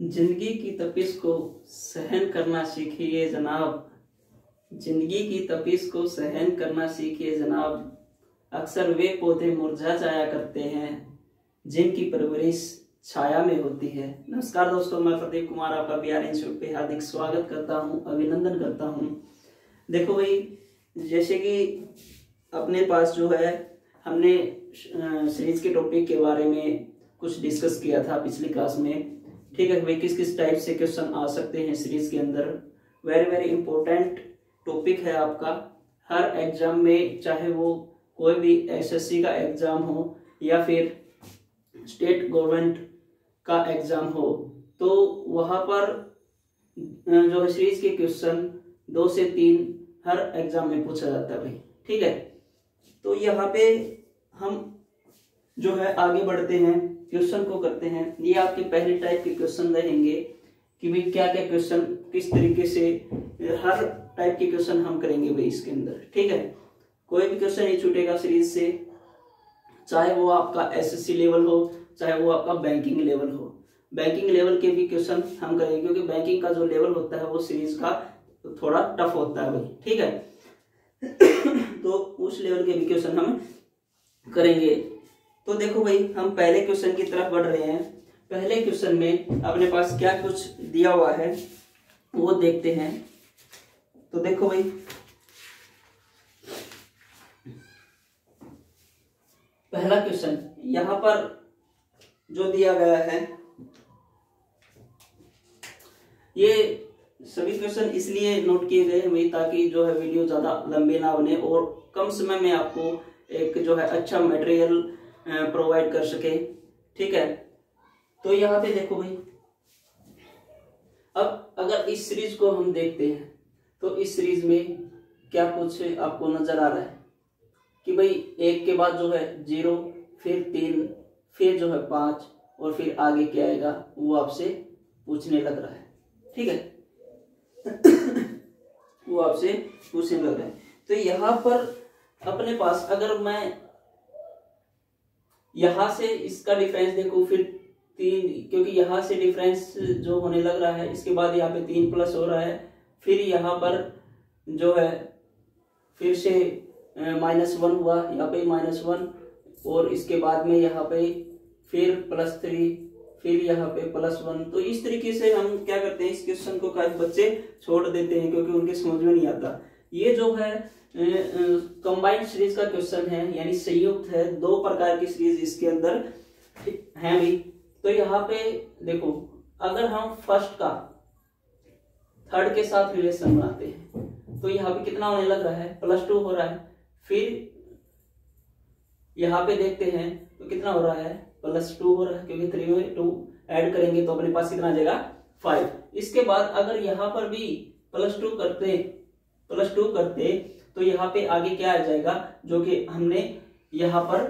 जिंदगी की तपिश को सहन करना सीखिए जनाब। जिंदगी की तपिश को सहन करना सीखिए जनाब। अक्सर वे पौधे मुरझा जाया करते हैं जिनकी परवरिश छाया में होती है। नमस्कार दोस्तों, मैं प्रदीप कुमार आपका बिहार इंस्टीट्यूट पे हार्दिक स्वागत करता हूं, अभिनंदन करता हूं। देखो भाई, जैसे कि अपने पास जो है हमने सीरीज के टॉपिक के बारे में कुछ डिस्कस किया था पिछली क्लास में। ठीक है भाई, किस किस टाइप से क्वेश्चन आ सकते हैं सीरीज के अंदर। वेरी वेरी इंपॉर्टेंट टॉपिक है आपका। हर एग्जाम में, चाहे वो कोई भी एसएससी का एग्जाम हो या फिर स्टेट गवर्नमेंट का एग्जाम हो, तो वहां पर जो है सीरीज के क्वेश्चन 2 से 3 हर एग्जाम में पूछा जाता है भाई। ठीक है, तो यहाँ पे हम जो है आगे बढ़ते हैं, क्वेश्चन को करते हैं। ये आपके पहले टाइप के क्वेश्चन रहेंगे कि भाई क्या क्या क्वेश्चन, किस तरीके से हर टाइप के क्वेश्चन हम करेंगे भाई इसके अंदर। ठीक है, कोई भी क्वेश्चन नहीं छूटेगा सीरीज से, चाहे वो आपका एसएससी लेवल हो, चाहे वो आपका बैंकिंग लेवल हो। बैंकिंग लेवल के भी क्वेश्चन हम करेंगे, क्योंकि बैंकिंग का जो लेवल होता है वो सीरीज का थोड़ा टफ होता है भाई। ठीक है तो उस लेवल के भी क्वेश्चन हम करेंगे। तो देखो भाई, हम पहले क्वेश्चन की तरफ बढ़ रहे हैं। पहले क्वेश्चन में अपने पास क्या कुछ दिया हुआ है वो देखते हैं। तो देखो भाई, पहला क्वेश्चन यहां पर जो दिया गया है, ये सभी क्वेश्चन इसलिए नोट किए गए हैं भाई ताकि जो है वीडियो ज्यादा लंबे ना बने और कम समय में आपको एक जो है अच्छा मटेरियल प्रोवाइड कर सके। ठीक है, तो यहाँ पे देखो भाई, अब अगर इस सीरीज को हम देखते हैं तो इस सीरीज में क्या कुछ आपको नजर आ रहा है कि भाई 1 के बाद जो है 0, फिर 3, फिर जो है 5 और फिर आगे क्या आएगा वो आपसे पूछने लग रहा है। ठीक है वो आपसे पूछने लग रहा है। तो यहाँ पर अपने पास अगर मैं यहां से इसका डिफरेंस देखो, फिर 3, क्योंकि यहां से डिफरेंस जो होने लग रहा है, इसके बाद यहाँ पे 3 प्लस हो रहा है, फिर यहाँ पर जो है फिर से -1 हुआ, यहाँ पे -1 और इसके बाद में यहाँ पे फिर +3, फिर यहाँ पे +1। तो इस तरीके से हम क्या करते हैं, इस क्वेश्चन को काफी बच्चे छोड़ देते हैं क्योंकि उनके समझ में नहीं आता। ये जो है कंबाइंड सीरीज का क्वेश्चन है, यानी संयुक्त है, 2 प्रकार की सीरीज इसके अंदर है भाई। तो यहाँ पे देखो, अगर हम फर्स्ट का थर्ड के साथ रिलेशन बनाते हैं तो यहाँ पे कितना होने लग रहा है, +2 हो रहा है। फिर यहाँ पे देखते हैं तो कितना हो रहा है, +2 हो रहा है, क्योंकि 3 में 2 ऐड करेंगे तो अपने पास कितना आ जाएगा, 5। इसके बाद अगर यहाँ पर भी +2 करते तो यहाँ पे आगे क्या आ जाएगा, जो कि हमने यहाँ पर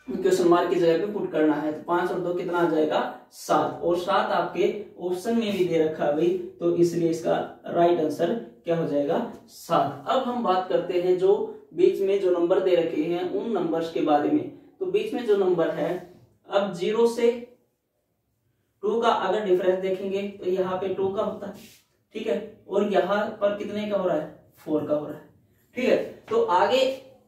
क्वेश्चन मार्क की जगह पे पुट करना है। तो 5 और 2 कितना आ जाएगा, 7, और 7 आपके ऑप्शन में भी दे रखा है भाई, तो इसलिए इसका राइट आंसर क्या हो जाएगा, 7। अब हम बात करते हैं जो बीच में जो नंबर दे रखे हैं उन नंबर्स के बारे में। तो बीच में जो नंबर है, अब 0 से 2 का अगर डिफरेंस देखेंगे तो यहाँ पे 2 का होता है। ठीक है, और यहाँ पर कितने का हो रहा है, 4 का हो रहा है। ठीक है, तो आगे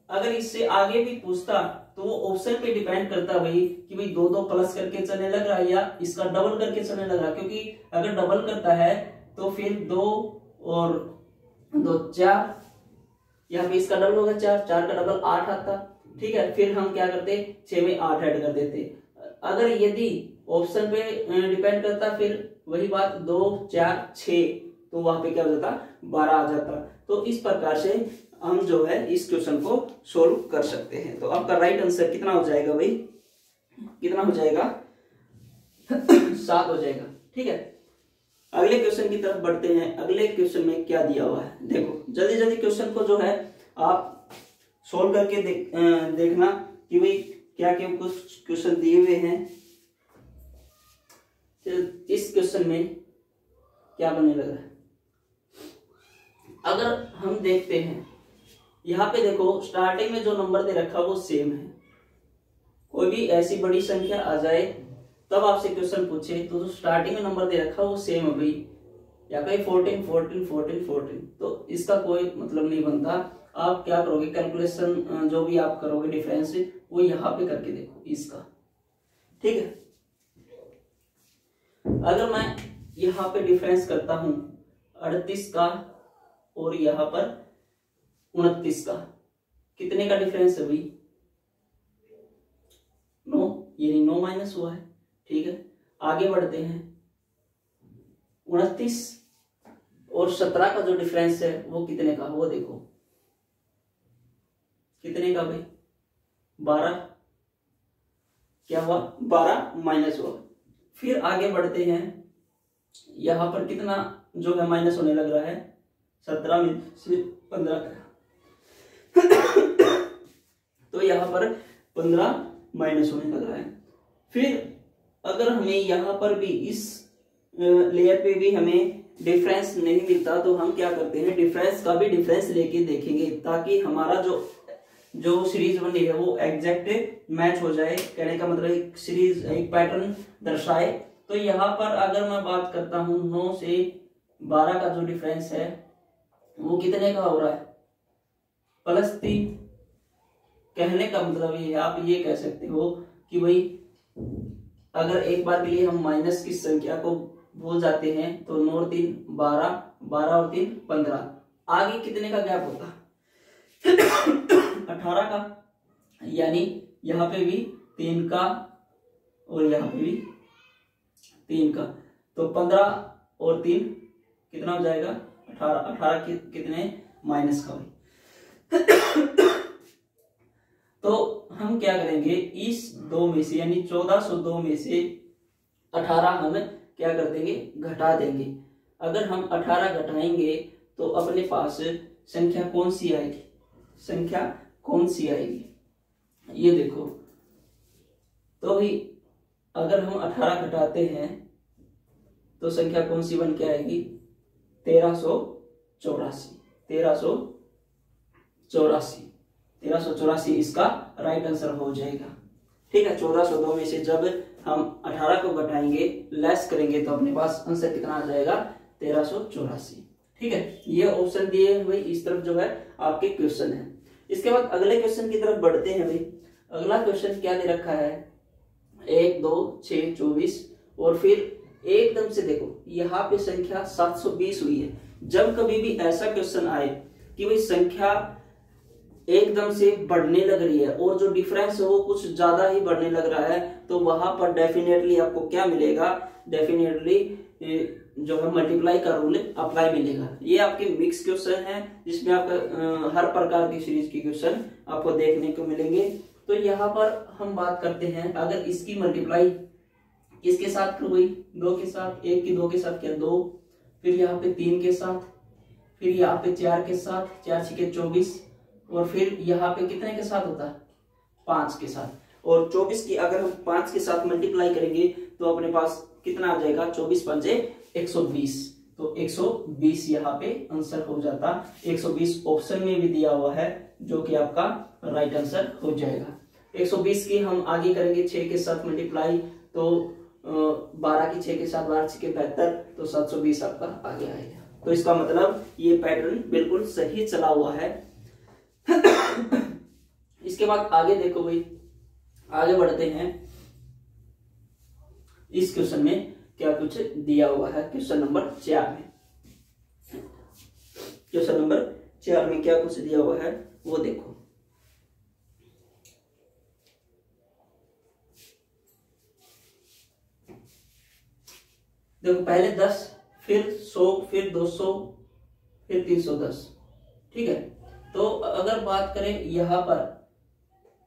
अगर इससे आगे भी पूछता तो वो ऑप्शन पे डिपेंड करता भाई कि भाई 2 प्लस करके चलने लग रहा है या इसका डबल करके चलने लग रहा है। क्योंकि अगर डबल करता है तो फिर 2 और 2 4, यहाँ पे इसका डबल होगा 4, 4 का डबल 8 आता। ठीक है, फिर हम क्या करते, 6 में 8 ऐड कर देते। अगर यदि ऑप्शन पे डिपेंड करता फिर वही बात 2 4 6, तो वहां पे क्या हो जाता, 12 आ जाता। तो इस प्रकार से हम जो है इस क्वेश्चन को सोल्व कर सकते हैं। तो आपका राइट आंसर कितना हो जाएगा भाई, कितना हो जाएगा, 7 हो जाएगा। ठीक है, अगले क्वेश्चन की तरफ बढ़ते हैं। अगले क्वेश्चन में क्या दिया हुआ है, देखो जल्दी जल्दी क्वेश्चन को जो है आप सोल्व करके देखना कि भाई क्या क्या कुछ क्वेश्चन दिए हुए हैं। इस क्वेश्चन में क्या बनने लग रहा है, अगर हम देखते हैं यहाँ पे देखो स्टार्टिंग में जो नंबर दे रखा वो सेम है। कोई भी ऐसी बड़ी संख्या आ जाए तब आपसे क्वेश्चन पूछे तो जो स्टार्टिंग में नंबर दे रखा वो सेम है भाई, या कहीं 14 14 14 14, तो इसका कोई मतलब नहीं बनता। आप क्या करोगे, कैलकुलेशन जो भी आप करोगे डिफरेंस वो यहाँ पे करके देखो इसका, ठीक है। अगर मैं यहाँ पे डिफरेंस करता हूं 38 का और यहाँ पर 29 का, कितने का डिफरेंस है भाई, 9, यानी 9 माइनस हुआ है, ठीक है। आगे बढ़ते हैं, 29 और 17 का जो डिफरेंस है वो कितने का, वो देखो कितने का भाई, 12, क्या हुआ 12 माइनस हुआ। फिर आगे बढ़ते हैं, यहां पर कितना जो है माइनस होने लग रहा है, 17 में से 15 का तो यहां पर 15 माइनस होने लग रहा है। फिर अगर हमें यहां पर भी इस लेयर पे भी हमें डिफरेंस नहीं मिलता तो हम क्या करते हैं, डिफरेंस का भी डिफरेंस लेके देखेंगे, ताकि हमारा जो सीरीज बनी है वो एग्जैक्ट मैच हो जाए। कहने का मतलब एक सीरीज एक पैटर्न दर्शाए। तो यहाँ पर अगर मैं बात करता हूं 9 से 12 का जो डिफरेंस है वो कितने का हो रहा है, +3। कहने का मतलब ये है, आप ये कह सकते हो कि भाई अगर एक बार के लिए हम माइनस की संख्या को भूल जाते हैं तो 9 और 3 12, 12 और 3 15, आगे कितने का गैप होता 18 का, यानी यहाँ पे भी 3 का और यहाँ पे भी 3 का, तो 15 और 3 कितना हो जाएगा 18, 18 कितने माइनस का भाई। तो हम क्या करेंगे, इस 2 में से यानी 1402 में से 18 हम क्या कर देंगे, घटा देंगे। अगर हम 18 घटाएंगे तो अपने पास संख्या कौन सी आएगी, संख्या कौन सी आएगी, ये देखो। तो भी अगर हम 18 घटाते हैं तो संख्या कौन सी बन के आएगी, 1384 इसका राइट आंसर हो जाएगा, ठीक है। 1402 में से जब हम 18 को घटाएंगे लेस करेंगे तो अपने पास आंसर कितना आ जाएगा, 1384, ठीक है। ये ऑप्शन दिए हैं भाई, इस तरफ जो है आपके क्वेश्चन है। इसके बाद अगले क्वेश्चन की तरफ बढ़ते हैं भाई। अगला क्वेश्चन क्या दे रखा है, 1 2 6 24 और फिर एकदम से देखो यहाँ पे संख्या 720 हुई है। जब कभी भी ऐसा क्वेश्चन आए कि भाई संख्या एकदम से बढ़ने लग रही है और जो डिफरेंस है वो कुछ ज्यादा ही बढ़ने लग रहा है, तो वहां पर डेफिनेटली आपको क्या मिलेगा, डेफिनेटली जो है मल्टीप्लाई का रूल अप्लाई मिलेगा। ये आपके मिक्स क्वेश्चन है जिसमें आपका हर प्रकार की सीरीज के क्वेश्चन आपको देखने को मिलेंगे। तो यहाँ पर हम बात करते हैं, अगर इसकी मल्टीप्लाई किसके साथ हुई, 2 के साथ, 1 की 2 के साथ क्या 2, फिर यहाँ पे 3 के साथ, फिर यहाँ पे 4 के साथ, 4 6 24, और फिर यहाँ पे कितने के साथ होता है, 5 के साथ। और 24 की अगर हम 5 के साथ मल्टीप्लाई करेंगे तो अपने पास कितना आ जाएगा, 24 पंजे 120, तो 120 यहाँ पे आंसर हो जाता। 120 ऑप्शन में भी दिया हुआ है जो कि आपका राइट आंसर हो जाएगा। 120 की हम आगे करेंगे 6 के साथ मल्टीप्लाई, तो 12 की 6 के साथ 12 6 के 72, तो 720 आपका आगे आएगा। तो इसका मतलब ये पैटर्न बिल्कुल सही चला हुआ है। इसके बाद आगे देखो भाई, आगे बढ़ते हैं। इस क्वेश्चन में क्या कुछ दिया हुआ है, क्वेश्चन नंबर 4 में, क्वेश्चन नंबर 4 में क्या कुछ दिया हुआ है वो देखो। देखो पहले 10, फिर 100, फिर 200, फिर 310, ठीक है। तो अगर बात करें यहाँ पर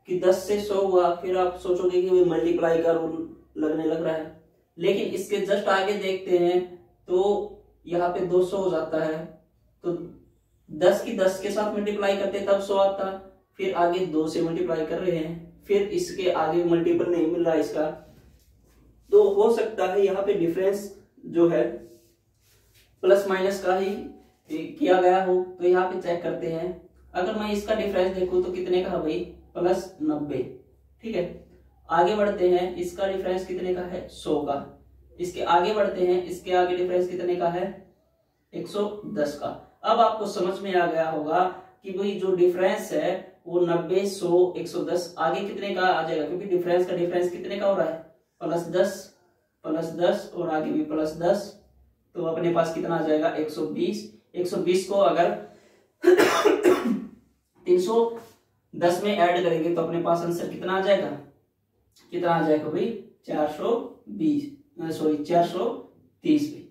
कि 10 से 100 हुआ, फिर आप सोचोगे कि मल्टीप्लाई का रूल लगने लग रहा है, लेकिन इसके जस्ट आगे देखते हैं तो यहाँ पे 200 हो जाता है, तो 10 की 10 के साथ मल्टीप्लाई करते तब 100 आता, फिर आगे 2 से मल्टीप्लाई कर रहे हैं, फिर इसके आगे मल्टीपल नहीं मिल रहा इसका, तो हो सकता है यहाँ पे डिफरेंस जो है प्लस माइनस का ही किया गया हो। तो यहाँ पे चेक करते हैं, अगर मैं इसका डिफरेंस देखूं तो कितने का है भाई, +90, ठीक है। आगे बढ़ते हैं, इसका डिफरेंस कितने का है 100 का। इसके आगे बढ़ते हैं, इसके आगे डिफरेंस कितने का है 110 का। अब आपको समझ में आ गया होगा कि भाई जो डिफरेंस है वो 90, 100, 110 आगे कितने का आ जाएगा, क्योंकि डिफरेंस का डिफरेंस कितने का हो रहा है प्लस 10 और आगे भी प्लस 10, तो अपने पास कितना आ जाएगा 120। 120 को अगर 310 में ऐड करेंगे तो अपने पास आंसर कितना आ जाएगा भाई 430 भी,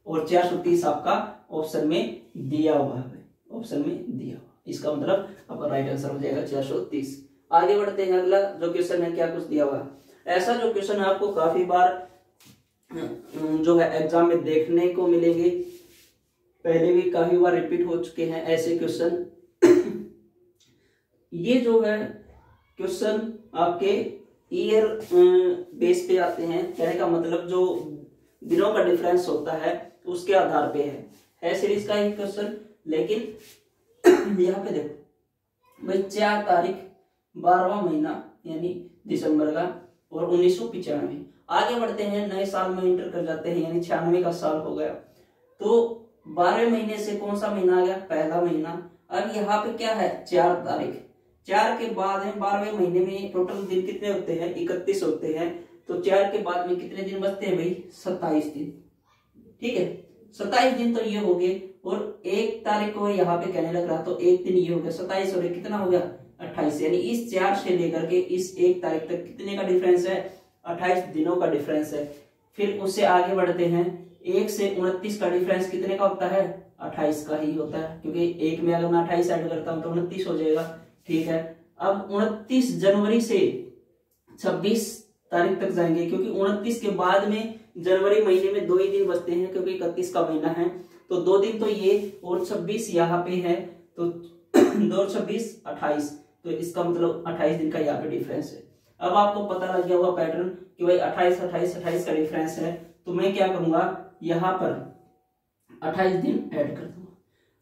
और 430 आपका ऑप्शन में दिया हुआ है, इसका मतलब आपका राइट आंसर हो जाएगा 430। आगे बढ़ते हैं, अगला जो क्वेश्चन है क्या कुछ दिया हुआ। ऐसा जो क्वेश्चन है आपको काफी बार जो है एग्जाम में देखने को मिलेंगे, पहले भी काफी बार रिपीट हो चुके हैं ऐसे क्वेश्चन। ये जो है क्वेश्चन आपके ईयर बेस पे आते हैं, कहने का मतलब जो दिनों का डिफरेंस होता है उसके आधार पे है सीरीज का एक क्वेश्चन। लेकिन यहाँ पे देखो भाई 4 तारीख 12वां महीना यानी दिसंबर का और 1995। आगे बढ़ते हैं, नए साल में एंटर कर जाते हैं, यानी 96 का साल हो गया। तो 12वें महीने से कौन सा महीना आ गया, पहला महीना। अब यहाँ पे क्या है 4 तारीख, 4 के बाद है 12वें महीने में टोटल दिन कितने होते हैं 31 होते हैं। तो 4 के बाद में कितने दिन बचते हैं भाई 27 दिन, ठीक है 27 दिन तो ये हो गए। और 1 तारीख को यहाँ पे कहने लग रहा तो 1 दिन ये हो गया 27 और कितना हो गया 28, यानी इस 4 से लेकर के इस 1 तारीख तक कितने का डिफरेंस है 28 दिनों का डिफरेंस है। फिर उससे आगे बढ़ते हैं, 1 से 29 का डिफरेंस कितने का होता है 28 का ही होता है, क्योंकि 1 में अगर मैं 28 ऐड करता हूं तो 29 हो जाएगा, ठीक है। अब 29 जनवरी से 26 तारीख तक जाएंगे, क्योंकि 29 के बाद में जनवरी महीने में 2 ही दिन बचते हैं, क्योंकि 31 का महीना है तो 2 दिन तो ये और 26 यहाँ पे है, तो 2 और 26 28, तो इसका मतलब 28 दिन का यहाँ पे डिफरेंस है। अब आपको पता लग गया होगा पैटर्न कि भाई 28 28 28 का डिफरेंस है, तो मैं क्या करूंगा यहाँ पर 28 दिन ऐड कर दूंगा।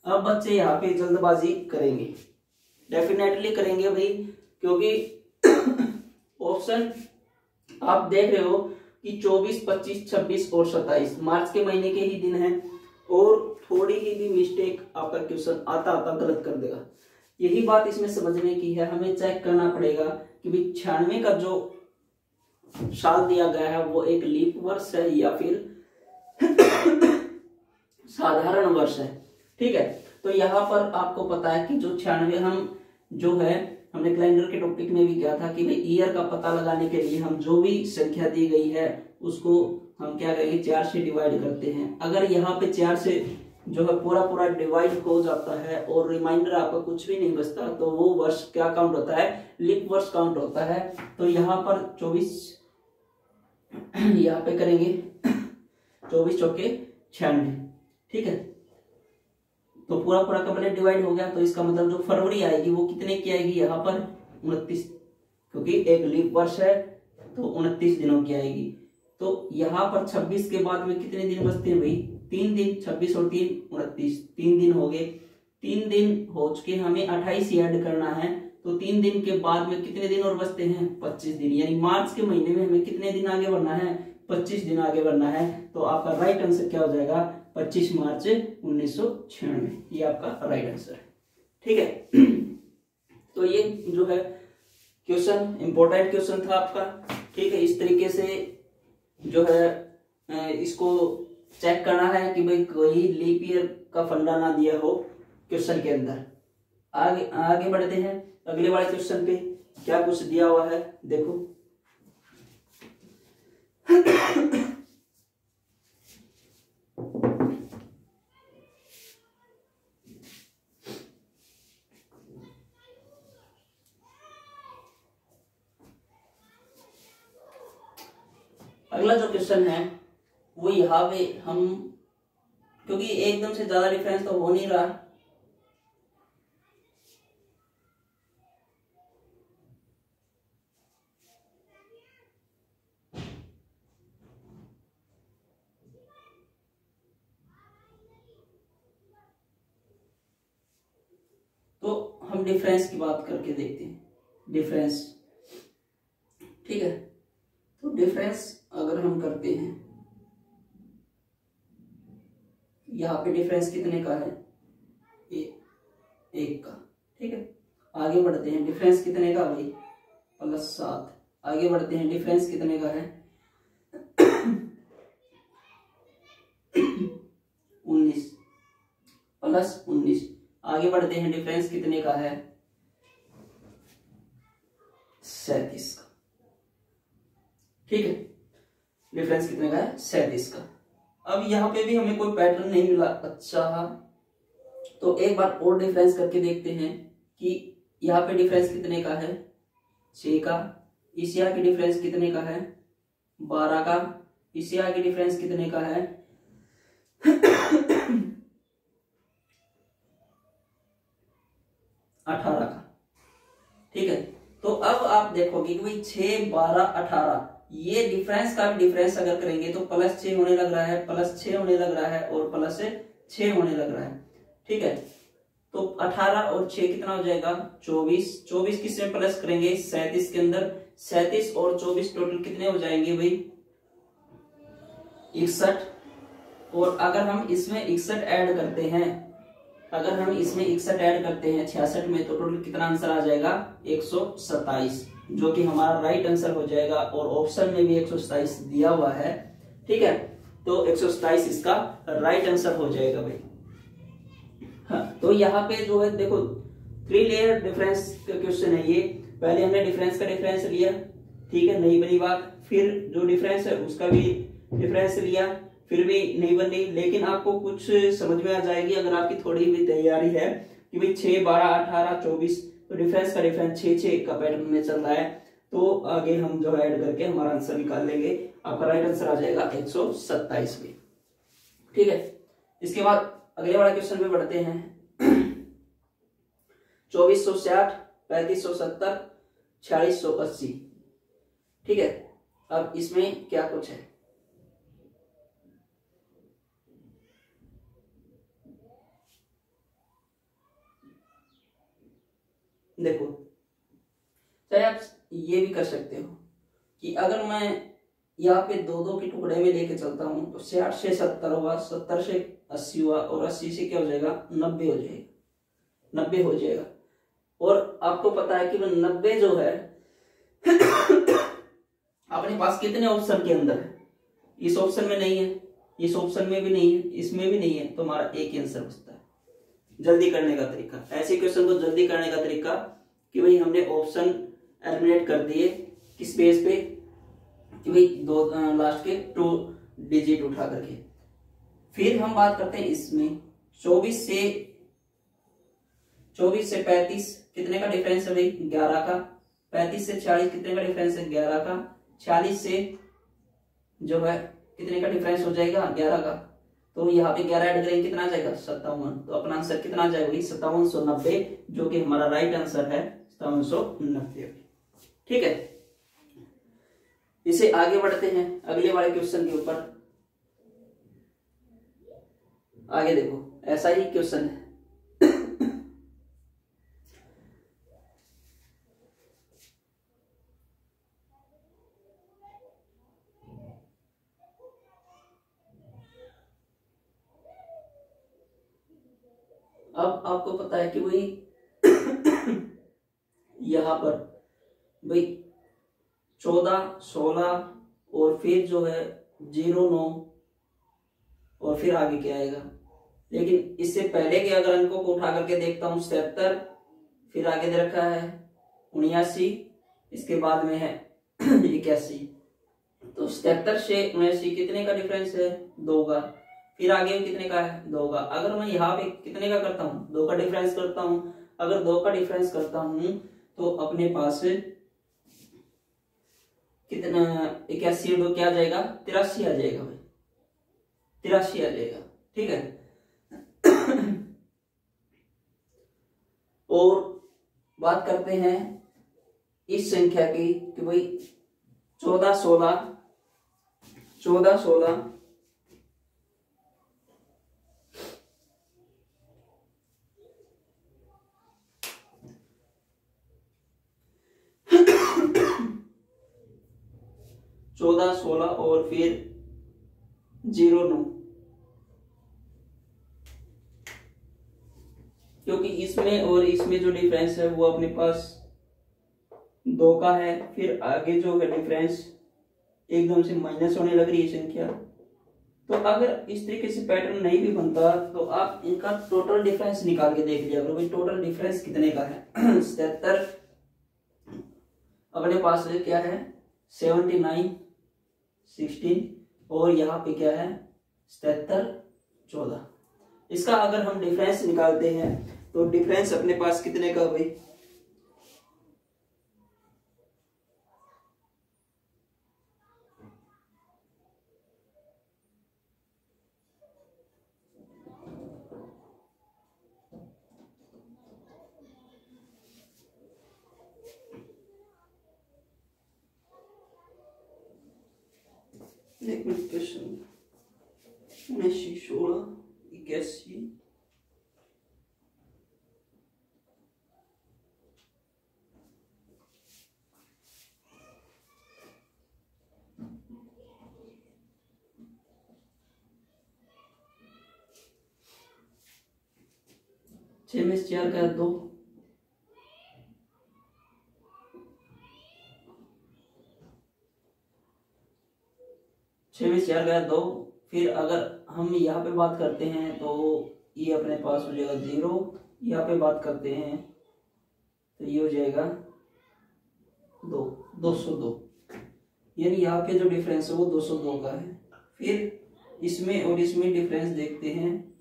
अब बच्चे यहाँ पे जल्दबाजी करेंगे, डेफिनेटली करेंगे भाई, क्योंकि ऑप्शन आप देख रहे हो कि 24, 25, 26 और 27 मार्च के महीने के ही दिन है, और थोड़ी ही भी मिस्टेक आपका क्वेश्चन आता गलत कर देगा। यही बात इसमें समझने की है, हमें चेक करना पड़ेगा कि भाई 96 का जो साल दिया गया है वो एक लीप वर्ष है या फिर साधारण वर्ष है, ठीक है। तो यहाँ पर आपको पता है कि जो 96 हम जो है हमने कैलेंडर के टॉपिक में भी किया था कि भाई ईयर का पता लगाने के लिए हम जो भी संख्या दी गई है उसको हम क्या करेंगे 4 से डिवाइड करते हैं। अगर यहाँ पे 4 से जो है पूरा डिवाइड हो जाता है और रिमाइंडर आपका कुछ भी नहीं बचता, तो वो वर्ष क्या काउंट होता है लीप वर्ष काउंट होता है। तो यहाँ पर 24 यहाँ पे करेंगे 24 चौके 96, ठीक है। तो पूरा कंप्लीट डिवाइड हो गया, तो इसका मतलब जो फरवरी आएगी वो कितने की आएगी यहाँ पर 29, क्योंकि एक लीप वर्ष है तो 29 दिनों की आएगी। तो यहाँ पर 26 के बाद में कितने दिन बचते हैं भाई 3 दिन, 26 और 3 29, 3 दिन हो गए। 3 दिन हो चुके, हमें 28 ऐड करना है, तो 3 दिन के बाद में कितने दिन और बचते हैं 25 दिन, यानी मार्च के महीने में हमें कितने दिन आगे बढ़ना है 25 दिन आगे बढ़ना है। तो आपका राइट आंसर क्या हो जाएगा 25 मार्च 1996, ये आपका राइट आंसर है, ठीक है। तो ये जो है क्वेश्चन इंपॉर्टेंट क्वेश्चन था आपका, ठीक है। इस तरीके से जो है इसको चेक करना है कि भाई कोई लीप ईयर का फंडा ना दिया हो क्वेश्चन के अंदर। आगे बढ़ते हैं अगले वाले क्वेश्चन पे, क्या कुछ दिया हुआ है देखो। अगला जो क्वेश्चन है वो यहाँ पे हम, क्योंकि एकदम से ज्यादा डिफरेंस तो हो नहीं रहा, तो हम डिफरेंस की बात करके देखते हैं। डिफरेंस ठीक है। तो डिफरेंस अगर हम करते हैं, यहाँ पे डिफरेंस कितने का है, एक का। ठीक है, आगे बढ़ते हैं, डिफरेंस कितने का भाई, +7। आगे बढ़ते हैं, डिफरेंस कितने का है 19 +19। आगे बढ़ते हैं, डिफरेंस कितने का है 37 का। ठीक है, डिफरेंस कितने का है 37 का। अब यहाँ पे भी हमें कोई पैटर्न नहीं मिला। अच्छा, तो एक बार और डिफरेंस करके देखते हैं कि यहाँ पे डिफरेंस कितने का है 6 का, इस यहाँ की डिफरेंस कितने का है 12 का, इस यहाँ की डिफरेंस कितने का है 18 का। ठीक है, तो अब आप देखोगे कि भाई 6, 12, 18 ये डिफरेंस का भी डिफरेंस अगर करेंगे तो +6 होने लग रहा है, +6 होने लग रहा है और +6 होने लग रहा है। ठीक है, तो 18 और 6 कितना हो जाएगा 24। 24 किससे प्लस करेंगे 37 के अंदर, 37 और 24 टोटल कितने हो जाएंगे भाई 61। और अगर हम इसमें 61 ऐड करते हैं, अगर हम इसमें 61 ऐड करते हैं 66 में, तो टोटल कितना आंसर आ जाएगा 127, जो कि हमारा राइट आंसर हो जाएगा। और ऑप्शन में भी 127 दिया हुआ है। ठीक है, तो 127 इसका राइट आंसर हो जाएगा भाई। हाँ, तो यहाँ पे जो है देखो 3 लेयर डिफरेंस का क्वेश्चन है ये। पहले हमने डिफरेंस का डिफरेंस लिया, ठीक है, नहीं बनी बात। फिर जो डिफरेंस है उसका भी डिफरेंस लिया, फिर भी नहीं बनी। लेकिन आपको कुछ समझ में आ जाएगी अगर आपकी थोड़ी भी तैयारी है कि भाई 6, 12, 18, 24 तो डिफरेंस का डिफरेंस 6 का पैटर्न में चल रहा है। तो आगे हम जो ऐड करके हमारा आंसर निकाल लेंगे। आपका राइट आंसर आ जाएगा 127 में। ठीक है, इसके बाद अगले वाले क्वेश्चन पे बढ़ते हैं। 2460, 3570, 4680। ठीक है, अब इसमें क्या कुछ है, देखो चाहे आप ये भी कर सकते हो कि अगर मैं यहाँ पे 2-2 के टुकड़े में लेके चलता हूं तो 60 से 70 हुआ, 70 से 80 हुआ और 80 से क्या हो जाएगा 90 हो जाएगा, 90 हो जाएगा। और आपको पता है कि वो 90 जो है अपने पास कितने ऑप्शन के अंदर है, इस ऑप्शन में नहीं है, इस ऑप्शन में भी नहीं है, इसमें भी नहीं है, तो हमारा एक ही आंसर बचता है। जल्दी करने का तरीका, ऐसे क्वेश्चन को जल्दी करने का तरीका कि भाई हमने ऑप्शन एलिमिनेट कर दिए किस बेस पे कि भाई दो लास्ट के 2 डिजिट उठा करके। फिर हम बात करते हैं इसमें 24 से 35 कितने का डिफरेंस है भाई 11 का, 35 से 40 कितने का डिफरेंस है 11 का, 40 से जो है कितने का डिफरेंस हो जाएगा 11 का। तो यहाँ पे 11 ऐड करेंगे कितना आ जाएगा 57। तो अपना आंसर कितना आ जाएगा 5790, जो कि हमारा राइट आंसर है 5790। ठीक है, इसे आगे बढ़ते हैं अगले वाले क्वेश्चन के ऊपर। आगे देखो ऐसा ही क्वेश्चन है। अब आपको पता है कि भाई यहां पर भाई 14, 16 और फिर जो है 0, 9 और फिर आगे क्या आएगा। लेकिन इससे पहले के अगर अंकों को उठा करके देखता हूं 77, फिर आगे दे रखा है 79, इसके बाद में है 81। तो 77 से 79 कितने का डिफरेंस है 2 का, फिर आगे कितने का है 2 का। अगर मैं यहाँ पे कितने का करता हूँ 2 का डिफरेंस करता हूँ, अगर 2 का डिफरेंस करता हूँ तो अपने पास कितना 81 2 क्या आ जाएगा 83 आ जाएगा भाई, 83 आ जाएगा। ठीक है, और बात करते हैं इस संख्या की कि भाई 14, 16 14, 16 14, 16 और फिर 0, 9, क्योंकि इसमें और इसमें जो डिफरेंस है वो अपने पास 2 का है। फिर आगे जो है डिफरेंस एकदम से माइनस होने लग रही है संख्या। तो अगर इस तरीके से पैटर्न नहीं भी बनता तो आप इनका टोटल डिफरेंस निकाल के देख लिया करो भाई, टोटल डिफरेंस कितने का है। 77 अपने पास क्या है 79, 16 और यहाँ पे क्या है 77, 14। इसका अगर हम डिफरेंस निकालते हैं तो डिफरेंस अपने पास कितने का भाई, एक मिनट, क्वेश्चन 79, 16, 81, छह में 4 का 2, 6 में 4 का 2। फिर अगर हम यहाँ पे बात करते हैं तो ये अपने पास हो जाएगा 0, यहाँ पे बात करते हैं तो ये हो जाएगा 2, 202। यानी यहाँ पे जो डिफरेंस है वो 202 का है। फिर इसमें और इसमें डिफरेंस देखते हैं।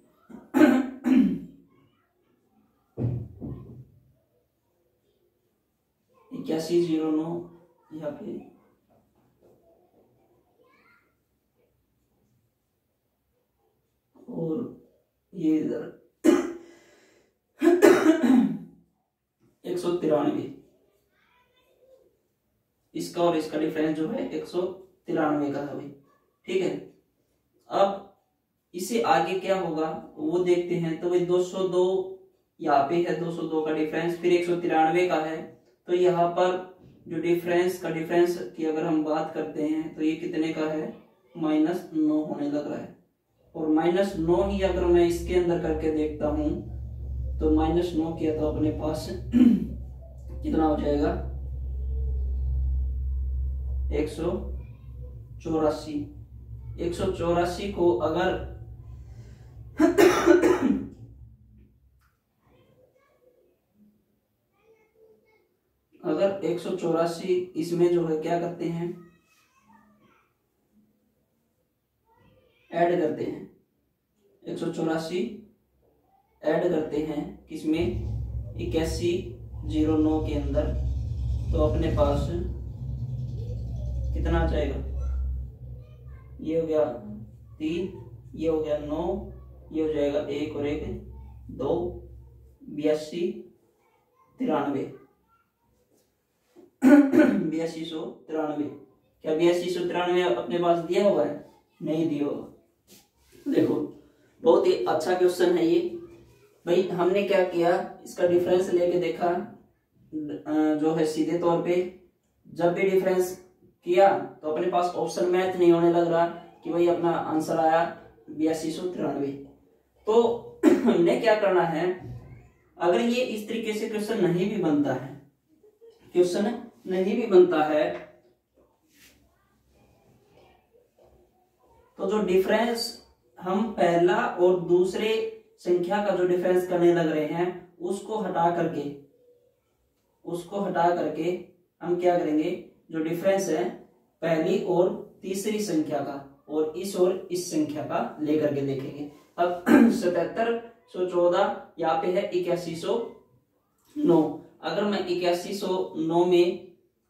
8109 यहाँ पे और ये इधर 193, इसका और इसका डिफरेंस जो है 193 का था भाई। ठीक है, अब इसे आगे क्या होगा वो देखते हैं। तो भाई 202 यहाँ पे है, 202 का डिफरेंस, फिर 193 का है। तो यहाँ पर जो डिफरेंस की अगर हम बात करते हैं तो ये कितने का है, -9 होने लग रहा है। और -9 ही अगर मैं इसके अंदर करके देखता हूं तो -9 किया तो अपने पास कितना हो जाएगा 184। 184 को अगर अगर 184 इसमें जो है क्या करते हैं, ऐड करते हैं, 184 ऐड करते हैं किसमें 8109 के अंदर, तो अपने पास कितना आ जाएगा, ये हो गया 3, ये हो गया 9, ये हो जाएगा 1 और 1 2, 82, 93, 8293। क्या 8293 अपने पास दिया हुआ है? नहीं दिया होगा। देखो बहुत ही अच्छा क्वेश्चन है ये भाई। हमने क्या किया, इसका डिफरेंस लेके देखा, जो है सीधे तौर पे जब भी डिफरेंस किया तो अपने पास ऑप्शन मैच नहीं होने लग रहा कि भाई अपना आंसर आया 8293। तो हमने क्या करना है, अगर ये इस तरीके से क्वेश्चन नहीं भी बनता है, तो जो डिफरेंस हम पहला और दूसरे संख्या का जो डिफरेंस करने लग रहे हैं उसको हटा करके हम क्या करेंगे, जो डिफरेंस है पहली और तीसरी संख्या का और इस संख्या का लेकर के देखेंगे। अब 7714 यहाँ पे है 8109। अगर मैं 8109 में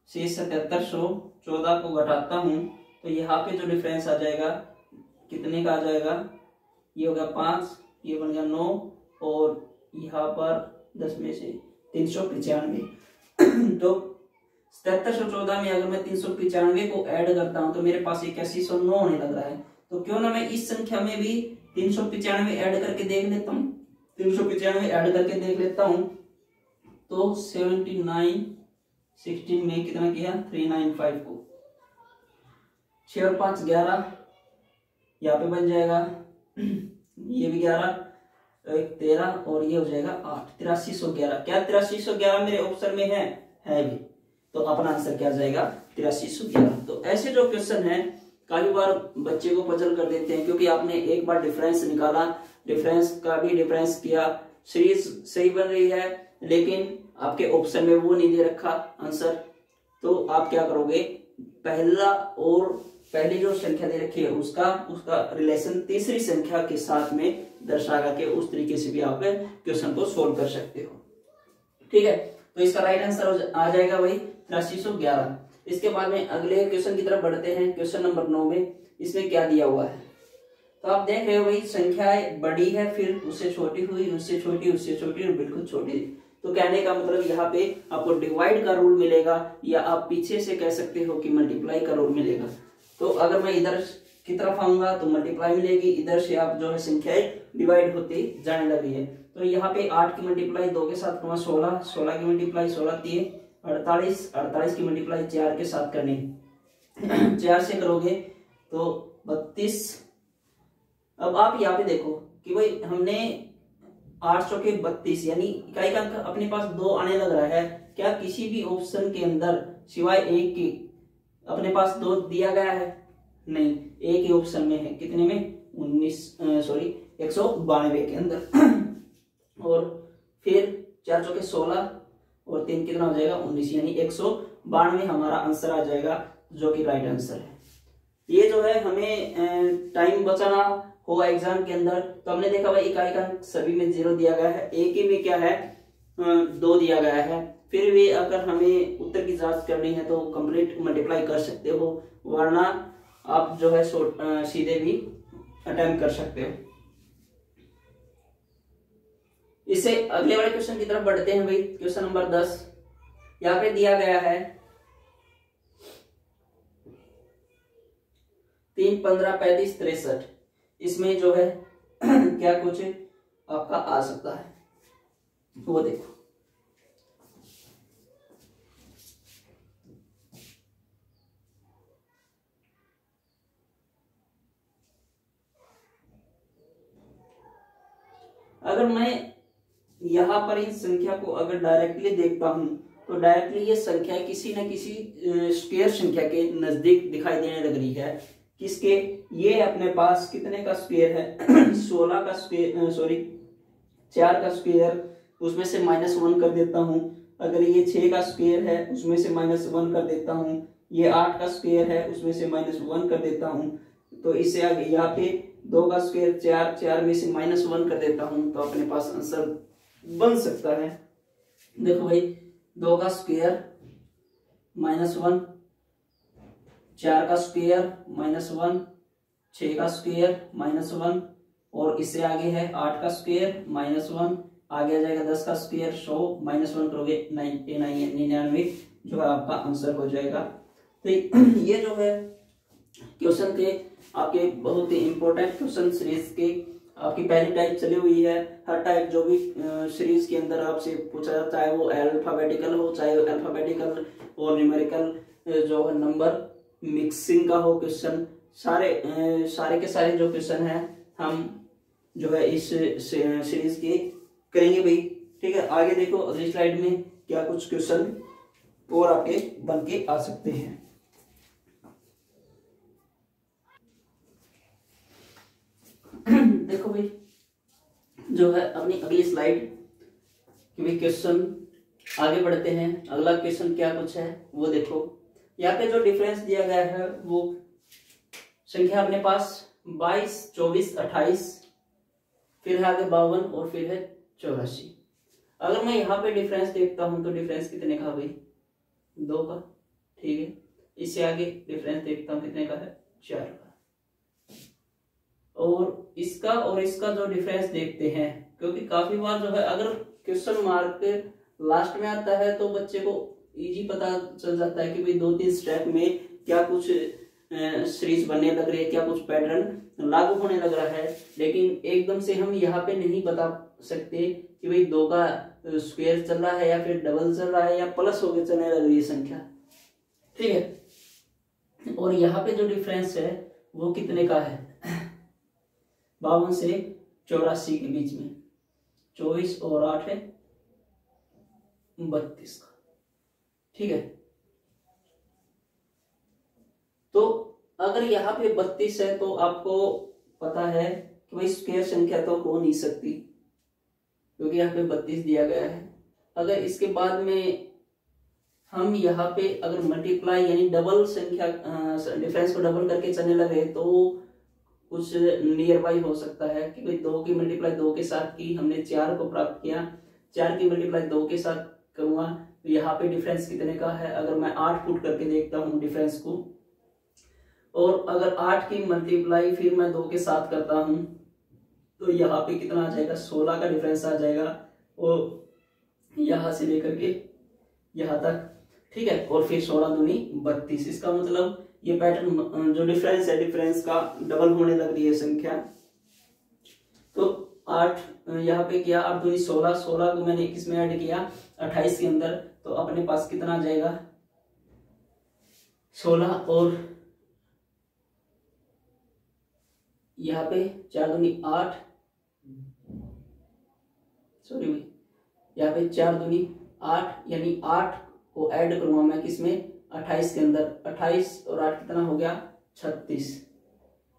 से 7714 को घटाता हूं तो यहाँ पे जो डिफरेंस आ जाएगा कितने का आ जाएगा, ये हो गया 5, ये बन गया 9 और यहाँ पर 10 में से 395। तो 7714 में अगर मैं 395 को ऐड करता हूं तो मेरे पास 8109 होने लग रहा है। तो क्यों ना मैं इस संख्या में भी 395 ऐड करके देख लेता हूं। 395 ऐड करके देख लेता हूं तो 79 16 में कितना किया 395 को 6 और 5 11, यहाँ पे बन जाएगा ये भी 11, एक 13 और ये हो जाएगा 8, 8311। क्या 8311 मेरे ऑप्शन में है भी, तो अपना आंसर क्या जाएगा 8311। तो ऐसे जो क्वेश्चन है काफी बार बच्चे को पजल कर देते हैं, क्योंकि आपने एक बार डिफरेंस निकाला, डिफरेंस का भी डिफरेंस किया, सीरीज सही बन रही है, लेकिन आपके ऑप्शन में वो नहीं दे रखा आंसर, तो आप क्या करोगे, पहली जो संख्या दे रखी है उसका रिलेशन तीसरी संख्या के साथ में दर्शा करके उस तरीके से भी आप क्वेश्चन को सोल्व कर सकते हो। ठीक है, तो इसका राइट आंसर आ जाएगा भाई 8311। इसके बाद में अगले क्वेश्चन की तरफ बढ़ते हैं। क्वेश्चन नंबर 9 में इसमें क्या दिया हुआ है, तो आप देख रहे हो भाई संख्या बड़ी है, फिर उससे छोटी हुई, उससे छोटी, उससे छोटी और बिल्कुल छोटी। तो कहने का मतलब यहाँ पे आपको डिवाइड का रूल मिलेगा, या आप पीछे से कह सकते हो कि मल्टीप्लाई का रूल मिलेगा। तो अगर मैं इधर की तरफ आऊंगा तो मल्टीप्लाई मिलेगी, इधर से आप जो है संख्याएं डिवाइड होती जाने लगी है। तो यहाँ पे 8 की मल्टीप्लाई 2 के साथ करना 16, 16 की मल्टीप्लाई 16 3 48, 48 की मल्टीप्लाई 4 के साथ करनी 4 से करोगे तो 32। अब आप यहाँ पे देखो कि भाई हमने 8 चौके 32 यानी इकाई का अंक अपने पास 2 आने लग रहा है। क्या किसी भी ऑप्शन के अंदर सिवाय एक के अपने पास 2 दिया गया है? नहीं, एक ही ऑप्शन में है। कितने में? 192 के अंदर। और फिर 4 चौके 16 और 3 कितना हो जाएगा 19, यानी 192 हमारा आंसर आ जाएगा, जो कि राइट आंसर है। ये जो है हमें टाइम बचाना होगा एग्जाम के अंदर। तो हमने देखा भाई इकाई का सभी में 0 दिया गया है, एक ही में क्या है 2 दिया गया है। फिर भी अगर हमें उत्तर की जांच करनी है तो कंप्लीट मल्टीप्लाई कर सकते हो, वरना आप जो है सीधे भी अटेम्प्ट कर सकते हो। इससे अगले वाले क्वेश्चन की तरफ बढ़ते हैं भाई। क्वेश्चन नंबर 10 यहाँ पे दिया गया है 3 15 35 63। इसमें जो है क्या कुछ आपका आ सकता है वो देखो। अगर मैं यहां पर इस संख्या को अगर डायरेक्टली देखता हूं तो डायरेक्टली ये संख्या किसी न किसी स्क्वायर संख्या के नजदीक दिखाई देने लग रही है। किसके? ये अपने पास कितने का स्क्वायर है 16 का स्क्वायर, सॉरी 4 का स्क्वायर, उसमें से -1 कर देता हूं। अगर ये 6 का स्क्वायर है उसमें से -1 कर देता हूं। ये 8 का स्क्वायर है उसमें से -1 कर देता हूं। तो इससे आगे यहाँ पे 2 का स्क्वायर 4, 4 में से -1 कर देता हूं, तो अपने पास आंसर बन सकता है। देखो भाई 2 का स्क्वायर -1, 4 का स्क्वायर -1, 6 का स्क्वायर -1, और इससे आगे है 8 का स्क्वायर -1, आगे आ जाएगा 10 का स्क्वायर 100, -1 करोगे 99 जो है आपका आंसर हो जाएगा। तो ये जो है क्वेश्चन थे आपके बहुत ही इंपॉर्टेंट क्वेश्चन सीरीज के। आपकी पहली टाइप चली हुई है। हर टाइप जो भी सीरीज के अंदर आपसे पूछा जाता है, वो अल्फाबेटिकल हो, चाहे अल्फाबेटिकल और न्यूमेरिकल जो है नंबर मिक्सिंग का हो क्वेश्चन, सारे के सारे जो क्वेश्चन है हम जो है इस सीरीज के करेंगे भाई। ठीक है, आगे देखो अगली स्लाइड में क्या कुछ क्वेश्चन और आपके बन के आ सकते हैं। देखो भाई जो है अपनी अगली स्लाइड कि भाई क्वेश्चन आगे बढ़ते हैं। अगला क्वेश्चन क्या कुछ है वो देखो। यहाँ पे जो डिफरेंस दिया गया है वो संख्या अपने पास 22, 24, 28, फिर है आगे 52 और फिर है 84। अगर मैं यहाँ पे डिफरेंस देखता हूं तो डिफरेंस कितने का भाई 2 का। ठीक है, इससे आगे डिफरेंस देखता हूं कितने का है 4 का। और इसका जो डिफरेंस देखते हैं, क्योंकि काफी बार जो है अगर क्वेश्चन मार्क लास्ट में आता है तो बच्चे को इजी पता चल जाता है कि भाई 2-3 स्टेप में क्या कुछ सीरीज बनने लग रही है, क्या कुछ पैटर्न लागू होने लग रहा है। लेकिन एकदम से हम यहाँ पे नहीं बता सकते कि भाई 2 का स्क्वायर चल रहा है या फिर डबल चल रहा है या प्लस होकर चलने लग रही है संख्या। ठीक है, और यहाँ पे जो डिफरेंस है वो कितने का है, 52 से 84 के बीच में, 24 और 8 है 32 का। ठीक है, तो अगर यहाँ पे 32 है तो आपको पता है कि भाई स्क्वायर संख्या तो हो नहीं सकती, क्योंकि यहाँ पे 32 दिया गया है। अगर इसके बाद में हम यहाँ पे अगर मल्टीप्लाई यानी डबल संख्या डिफरेंस को डबल करके चलने लगे तो कुछ नियर बाई हो सकता है कि भाई 2 की मल्टीप्लाई 2 के साथ की, हमने 4 को प्राप्त किया, 4 की मल्टीप्लाई 2 के साथ करूंगा तो यहाँ पे डिफरेंस कितने का है, अगर मैं 8 पुट करके देखता हूँ डिफरेंस को, और अगर 8 की मल्टीप्लाई फिर मैं 2 के साथ करता हूँ तो यहाँ पे कितना आ जाएगा, 16 का डिफरेंस आ जाएगा, और यहाँ से लेकर के यहाँ तक। ठीक है, और फिर 16 दूनी 32। इसका मतलब ये पैटर्न जो डिफरेंस है, डिफरेंस का डबल होने लग रही है संख्या। तो 8 यहाँ पे किया, 8 दूनी 16, 16 को मैंने किसमें ऐड किया, 28 के अंदर, तो अपने पास कितना आ जाएगा, 16 और यहाँ पे 4 दूनी 8, सॉरी यहाँ पे 4 दूनी 8, यानी 8 को ऐड करूंगा मैं किसमें, 28 के अंदर, 28 और 8 कितना हो गया, 36,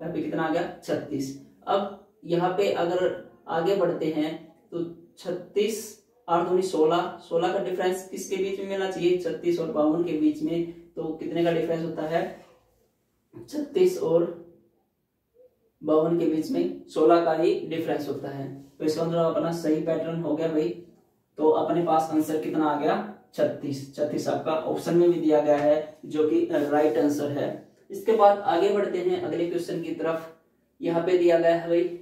यहाँ पे कितना आ गया, 36। अब यहाँ पे अगर आगे बढ़ते हैं तो 36, 8 दूनी 16, 16 का डिफरेंस किसके बीच में मिलना चाहिए, 36 और 52 के बीच में, तो कितने का डिफरेंस होता है, 36 और 52 के बीच में 16 का ही डिफरेंस होता है। तो इसका मतलब अपना सही पैटर्न हो गया भाई। तो अपने पास आंसर कितना आ गया, 36 आपका ऑप्शन में भी दिया गया है, जो कि राइट आंसर है। इसके बाद आगे बढ़ते हैं अगले क्वेश्चन की तरफ। यहाँ पे दिया गया है भाई,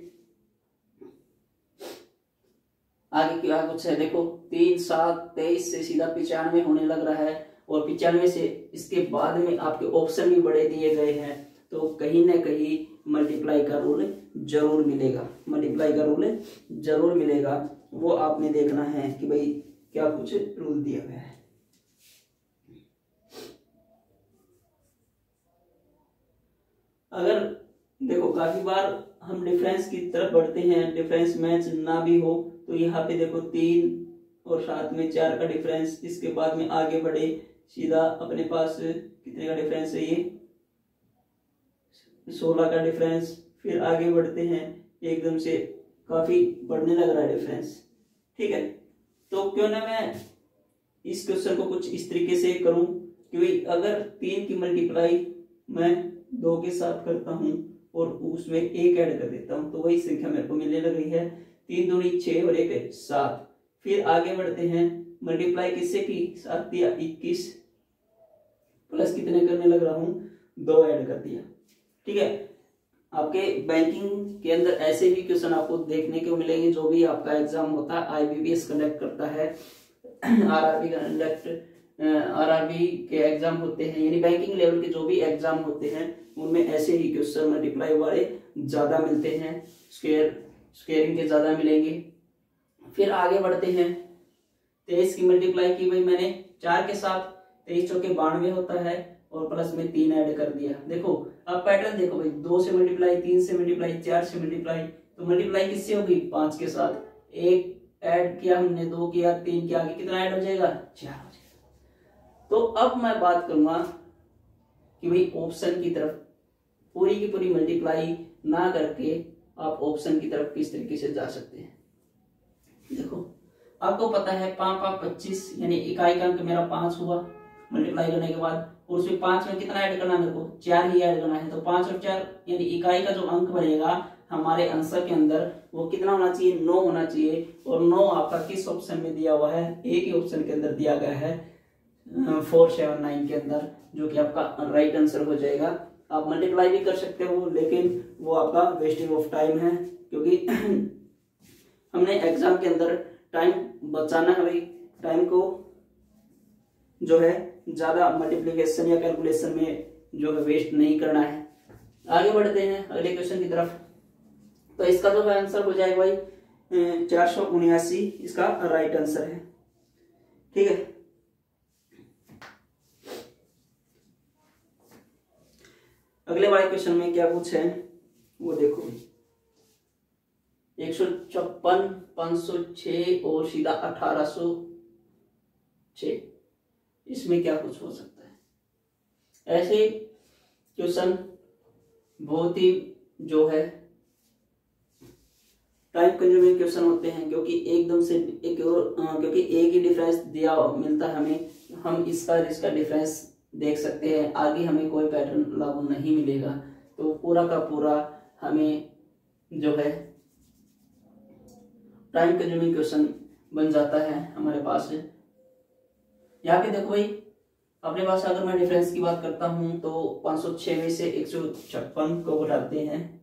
आगे क्या कुछ है देखो, 3, 7, 23 से सीधा 95 होने लग रहा है, और 95 से इसके बाद में आपके ऑप्शन भी बड़े दिए गए हैं, तो कहीं ना कहीं मल्टीप्लाई का रूल जरूर मिलेगा, मल्टीप्लाई का रूल जरूर मिलेगा। वो आपने देखना है कि भाई क्या कुछ रूल दिया गया है। अगर देखो काफी बार हम डिफरेंस की तरफ बढ़ते हैं, डिफरेंस मैच ना भी हो, तो यहाँ पे देखो 3 और साथ में 4 का डिफरेंस, इसके बाद में आगे बढ़े सीधा अपने पास कितने का डिफरेंस है, ये 16 का डिफरेंस। फिर आगे बढ़ते हैं, एकदम से काफी बढ़ने लग रहा है डिफरेंस। ठीक है, तो क्यों ना मैं इस क्वेश्चन को कुछ इस तरीके से करूं कि अगर 3 की मल्टीप्लाई मैं 2 के साथ करता हूं और उसमें 1 ऐड कर देता हूं, तो वही संख्या मेरे को मिलने लग रही है, 3 दूनी 6 और 1 7। फिर आगे बढ़ते हैं, मल्टीप्लाई किससे की, 7 दिया 21, प्लस कितने करने लग रहा हूं, 2 ऐड कर दिया। ठीक है, आपके बैंकिंग के अंदर ऐसे भी क्वेश्चन आपको देखने को मिलेंगे, जो भी आपका एग्जाम होता है आईबीपीएस कंडक्ट करता है, आरआरबी के एग्जाम होते हैं, यानी बैंकिंग लेवल के जो भी एग्जाम होते हैं उनमें ऐसे ही क्वेश्चन मल्टीप्लाई वाले ज्यादा मिलते हैं, स्क्वेयरिंग के ज्यादा मिलेंगे। फिर आगे बढ़ते हैं, 23 की मल्टीप्लाई की भाई मैंने 4 के साथ, 23 चौके 92 होता है, और प्लस में 3 ऐड कर दिया। देखो अब पैटर्न देखो भाई, 2 से मल्टीप्लाई, 3 से मल्टीप्लाई, 4 से मल्टीप्लाई, तो मल्टीप्लाई किससे होगी, 5 के साथ, 1 ऐड किया हमने, 2 किया, 3 किया, आगे कितना ऐड हो जाएगा, 4 हो जाएगा। तो अब मैं बात करूंगा कि भाई ऑप्शन की तरफ पूरी की पूरी मल्टीप्लाई ना करके आप ऑप्शन की तरफ किस तरीके से जा सकते हैं। देखो आपको पता है 5 5 25, यानी इकाई का अंक मेरा 5 हुआ मल्टीप्लाई करने के बाद, और उसमें 5 में कितना ऐड करना है मेरे को, 4 ही ऐड करना है। तो 5 और 4 यानी इकाई का जो अंक बनेगा हमारे आंसर के अंदर वो कितना होना चाहिए, 9 होना चाहिए। और 9 आपका किस ऑप्शन में दिया हुआ है, एक ही ऑप्शन के अंदर दिया गया है, 479 के अंदर, जो कि आपका राइट आंसर हो जाएगा। आप मल्टीप्लाई भी कर सकते हो, लेकिन वो आपका वेस्टिंग ऑफ टाइम है, क्योंकि हमने एग्जाम के अंदर टाइम बचाना है भाई, टाइम को जो है ज्यादा मल्टीप्लिकेशन या कैलकुलेशन में जो है वेस्ट नहीं करना है। आगे बढ़ते हैं अगले क्वेश्चन की तरफ। तो इसका जो है आंसर हो जाएगा भाई 479, इसका राइट आंसर है। ठीक है, अगले वाले क्वेश्चन में क्या कुछ है वो देखो। 156, 506 और सीधा 1806, इसमें क्या कुछ हो सकता है? ऐसे क्वेश्चन बहुत ही जो है टाइम कंज्यूमिंग क्वेश्चन होते हैं, क्योंकि एकदम से क्योंकि एक ही डिफरेंस दिया मिलता है हमें, हम इसका डिफरेंस देख सकते हैं, आगे हमें कोई पैटर्न लागू नहीं मिलेगा, तो पूरा का पूरा हमें जो है टाइम कंज्यूमिंग क्वेश्चन बन जाता है हमारे पास। यहाँ पे देखो भाई, अपने पास अगर मैं डिफरेंस की बात करता हूं तो 506 में से 156 को घटाते हैं,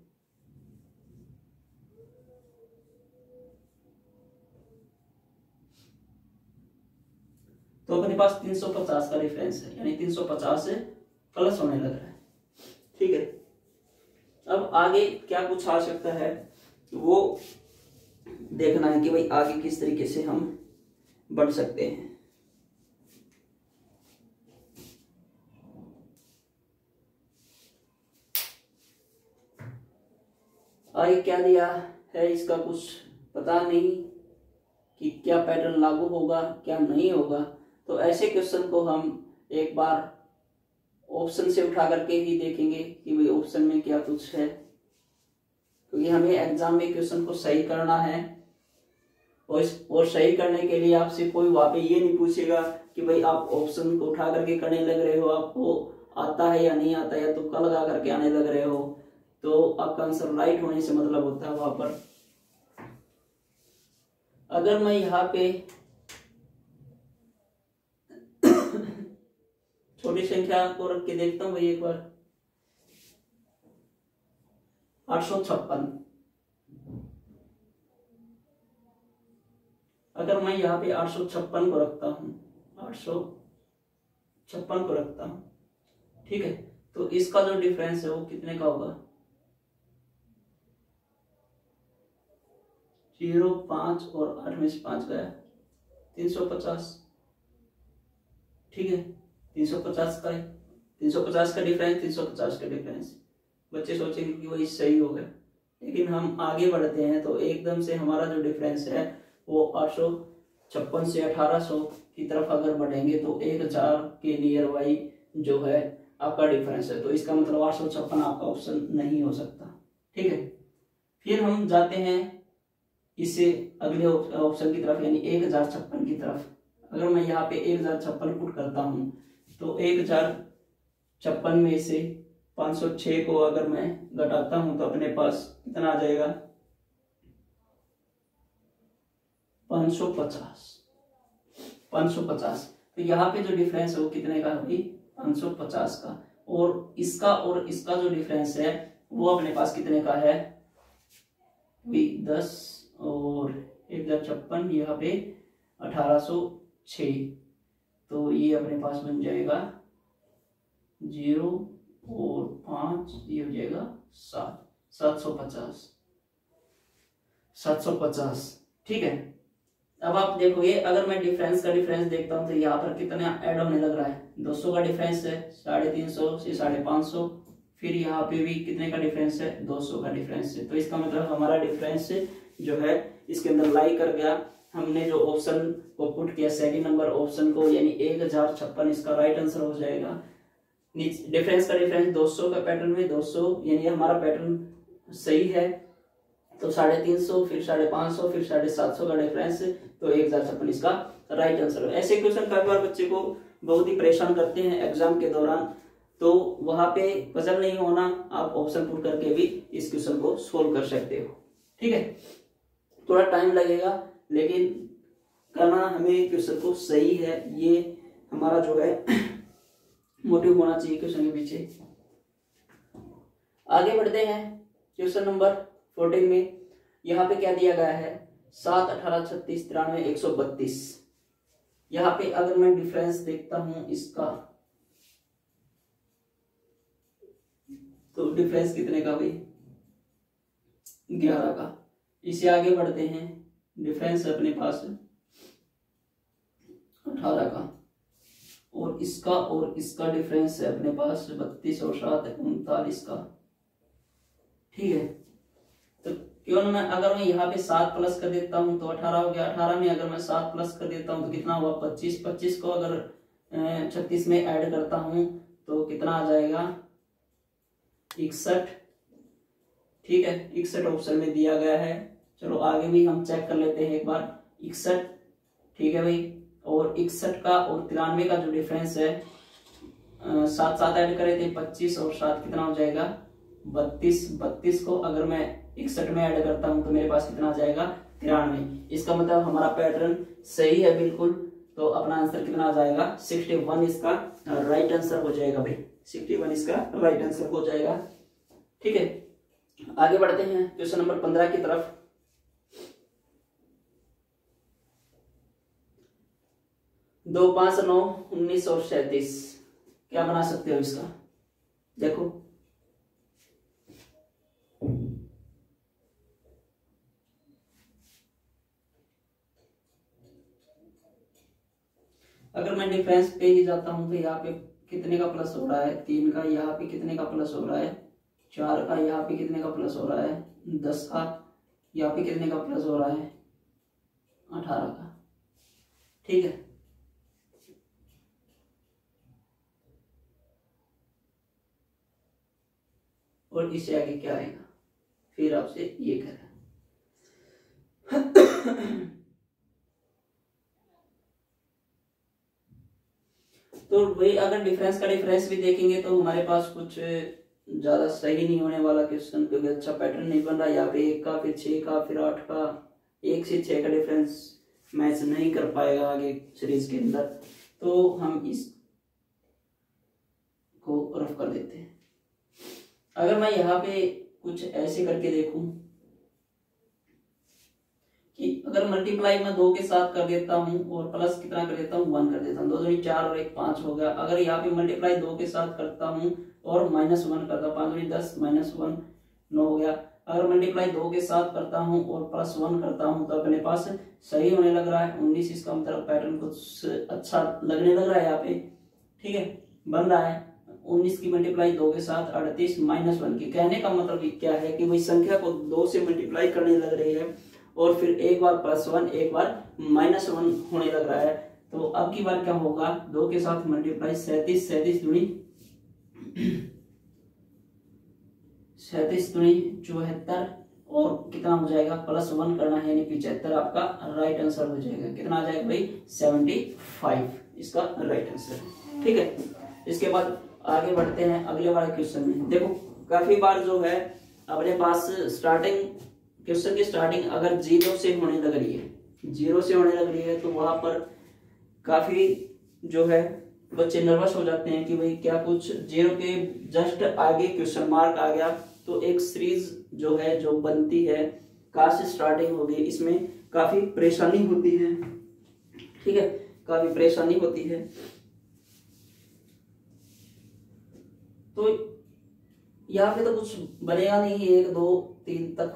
तो अपने पास 350 का डिफरेंस है, यानी 350 से प्लस होने लग रहा है। ठीक है, अब आगे क्या कुछ आ सकता है वो देखना है कि भाई आगे किस तरीके से हम बढ़ सकते हैं। आगे क्या दिया है इसका कुछ पता नहीं कि क्या पैटर्न लागू होगा क्या नहीं होगा, तो ऐसे क्वेश्चन को हम एक बार ऑप्शन से उठा करके ही देखेंगे कि भाई ऑप्शन में क्या कुछ है, क्योंकि हमें एग्जाम में क्वेश्चन को सही करना है, और सही करने के लिए आपसे कोई वहां पे ये नहीं पूछेगा कि भाई आप ऑप्शन को उठा करके करने लग रहे हो, आपको आता है या नहीं आता है, या तुक्का लगा करके आने लग रहे हो, तो आपका आंसर राइट होने से मतलब होता है वहां पर। अगर मैं यहाँ पे छोटी संख्या को रख के देखता हूं भाई एक बार, 856, अगर मैं यहाँ पे 856 को रखता हूं, 856 को रखता हूं, ठीक है, तो इसका जो डिफरेंस है वो कितने का होगा? 0, 5 और 8 में से 5 गया, 350। ठीक है, 350 का है, 350 का डिफरेंस, 350 का डिफरेंस। बच्चे सोचेंगे कि वही सही हो गया, लेकिन हम आगे बढ़ते हैं तो एकदम से हमारा जो डिफरेंस है वो 856 से 1800 की तरफ अगर बढ़ेंगे तो 1000 के नियर बाई जो है आपका डिफरेंस है, तो इसका मतलब 856 आपका ऑप्शन नहीं हो सकता। ठीक है, फिर हम जाते हैं इससे अगले ऑप्शन की तरफ, यानी 1056 की तरफ। अगर मैं यहाँ पे 1056 पुट करता हूं तो 1056 में से 506 को अगर मैं घटाता हूं तो अपने पास कितना आ जाएगा? 550। तो यहाँ पे जो डिफरेंस है वो कितने का है? 550 का। और इसका जो डिफरेंस है वो अपने पास कितने का है? 10 और 1056, यहाँ पे 1806, तो ये अपने पास बन जाएगा 0 और 5, ये हो जाएगा 750। ठीक है, अब आप देखोगे अगर मैं डिफरेंस देखता हूं तो यहाँ पर कितना ऐड होने लग रहा है? 200 का डिफरेंस है, 350 से 550, फिर यहाँ पे भी कितने का डिफरेंस है? 200 का डिफरेंस है। तो इसका मतलब हमारा डिफरेंस जो है इसके अंदर लाई कर गया। हमने जो ऑप्शन को पुट किया सेकंड नंबर ऑप्शन को, यानी 1056 इसका राइट आंसर हो जाएगा। डिफरेंस का डिफरेंस 200 का पैटर्न में 200, यानी हमारा पैटर्न सही है, तो 350, फिर 550, फिर 750 का डिफरेंस, तो 1056 इसका राइट आंसर है। ऐसे क्वेश्चन काफी बार बच्चे को बहुत ही परेशान करते हैं एग्जाम के दौरान, तो वहां पे पजल नहीं होना, आप ऑप्शन पुट करके भी इस क्वेश्चन को सोल्व कर सकते हो। ठीक है, थोड़ा टाइम लगेगा लेकिन करना हमें क्वेश्चन को सही है, ये हमारा जो है मोटिव होना चाहिए क्वेश्चन के पीछे। आगे बढ़ते हैं क्वेश्चन नंबर 14 में। यहाँ पे क्या दिया गया है? 7, 18, 36, 93, 132। यहाँ पे अगर मैं डिफरेंस देखता हूं इसका, तो डिफरेंस कितने का भाई? 11 का। इसे आगे बढ़ते हैं, डिफरेंस अपने पास 18 का, और इसका डिफरेंस है अपने पास 32 और 7 39 का। ठीक है, तो क्यों ना अगर मैं यहाँ पे 7 प्लस कर देता हूँ तो 18 हो गया। 18 में अगर मैं 7 प्लस कर देता हूँ तो कितना हुआ 25। 25 को अगर 36 में ऐड करता हूँ तो कितना आ जाएगा 61। ठीक है, 61 ऑप्शन में दिया गया है। चलो आगे भी हम चेक कर लेते हैं एक बार। 61, ठीक है भाई, और 61 का और 93 का जो डिफरेंस है 7 7 ऐड करे थे 25 और 7 कितना हो जाएगा 32। 32 को अगर मैं 61 में ऐड करता हूं तो मेरे पास कितना आ जाएगा 93। इसका मतलब हमारा पैटर्न सही है बिल्कुल। तो अपना आंसर कितना आ जाएगा 61 इसका राइट आंसर हो जाएगा भाई। 61 इसका राइट आंसर हो जाएगा। ठीक है, आगे बढ़ते हैं क्वेश्चन नंबर 15 की तरफ। दो 5 9 19 और 37 क्या बना सकते हो इसका? देखो अगर मैं डिफरेंस पे ही जाता हूं तो यहाँ पे कितने का प्लस हो रहा है 3 का, यहाँ पे कितने का प्लस हो रहा है 4 का, यहाँ पे कितने का प्लस हो रहा है 10 का, यहाँ पे कितने का प्लस हो रहा है 18 का। ठीक है, और इससे आगे क्या आएगा फिर आपसे ये कह रहा है। तो भाई अगर डिफरेंस का डिफरेंस भी देखेंगे तो हमारे पास कुछ ज्यादा सही नहीं होने वाला क्वेश्चन, क्योंकि अच्छा पैटर्न नहीं बन रहा। यहाँ पे 1 का, फिर 6 का, फिर 8 का, 1 से 6 का डिफरेंस मैच नहीं कर पाएगा आगे सीरीज के अंदर। तो हम इस को रफ कर देते हैं। अगर मैं यहाँ पे कुछ ऐसे करके देखूं कि अगर मल्टीप्लाई मैं 2 के साथ कर देता हूं और प्लस कितना कर देता हूं 1 कर देता हूं, 2 दूनी 4 और 1 5 हो गया। अगर यहाँ पे मल्टीप्लाई 2 के साथ करता हूं और -1 करता हूं, 5 दूनी 10 -1 9 हो गया। अगर मल्टीप्लाई 2 के साथ करता हूं और +1 करता हूं तो अपने पास सही होने लग रहा है 19। इसका मतलब पैटर्न कुछ अच्छा लगने लग रहा है यहाँ पे। ठीक है, बन रहा है 19 की मल्टीप्लाई 2 के साथ 38 -1 की। कहने का मतलब क्या है कि वही संख्या को 2 से मल्टीप्लाई करने लग रही है और फिर एक बार +1 एक बार -1 होने लग रहा है। तो अब की बार क्या होगा 2 के साथ मल्टीप्लाई 37 37 दूनी 74 और कितना हो जाएगा +1 करना है यानी 75। आपका राइट आंसर हो जाएगा। कितना आ जाएगा भाई 75 इसका राइट आंसर। ठीक है, इसके बाद आगे बढ़ते हैं अगले वाले क्वेश्चन में। देखो काफी बार जो है अपने पास स्टार्टिंग क्वेश्चन की स्टार्टिंग अगर 0 से होने लग रही है, 0 से होने लग रही है तो वहां पर काफी जो है बच्चे नर्वस हो जाते हैं कि भाई क्या कुछ 0 के जस्ट आगे क्वेश्चन मार्क आ गया तो एक सीरीज जो है जो बनती है कहाँ से स्टार्टिंग होगी, इसमें काफी परेशानी होती है। ठीक है, काफी परेशानी होती है। तो यहाँ पे तो कुछ बनेगा नहीं 1 2 3 तक।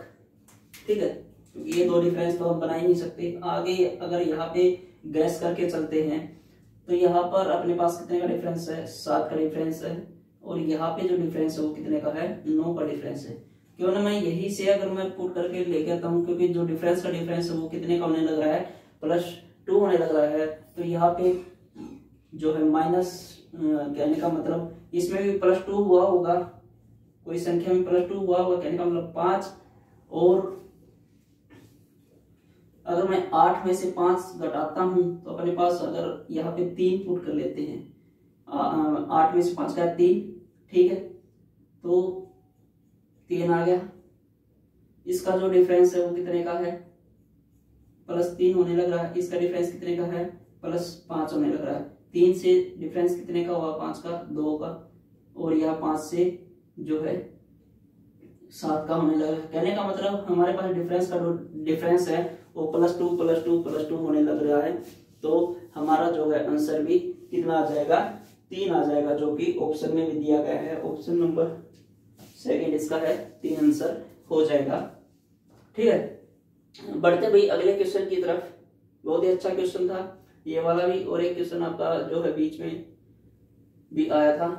ठीक है, क्योंकि ये 2 डिफरेंस तो हम बना ही नहीं सकते। आगे अगर यहाँ पे गैस करके चलते हैं तो यहाँ पर अपने पास कितने का डिफरेंस है 7 का डिफरेंस है और यहाँ पे जो डिफरेंस है वो कितने का है 9 का डिफरेंस है। क्यों ना मैं यही से अगर मैं पुट करके लेके आता हूँ, क्योंकि जो डिफरेंस का डिफरेंस है वो कितने का होने लग रहा है +2 होने लग रहा है। तो यहाँ पे जो है माइनस कहने का मतलब इसमें भी +2 हुआ होगा, कोई संख्या में +2 हुआ होगा, कहने का मतलब 5। और अगर मैं 8 में से 5 घटाता हूं तो अपने पास अगर यहाँ पे 3 पुट कर लेते हैं 8 में से 5 का 3। ठीक है, तो 3 आ गया। इसका जो डिफरेंस है वो कितने का है +3 होने लग रहा है। इसका डिफरेंस कितने का है +5 होने लग रहा है। 3 से डिफरेंस कितने का हुआ 5 का 2 का और यह 5 से जो है 7 का होने लगा। कहने का मतलब हमारे पास डिफरेंस का जो डिफरेंस है वो +2 होने लग रहा है। तो हमारा जो है आंसर भी कितना आ जाएगा 3 आ जाएगा, जो कि ऑप्शन में भी दिया गया है। ऑप्शन नंबर 2 इसका है 3 आंसर हो जाएगा। ठीक है, बढ़ते भाई अगले क्वेश्चन की तरफ। बहुत ही अच्छा क्वेश्चन था ये वाला भी। और एक क्वेश्चन आपका जो है बीच में भी आया था।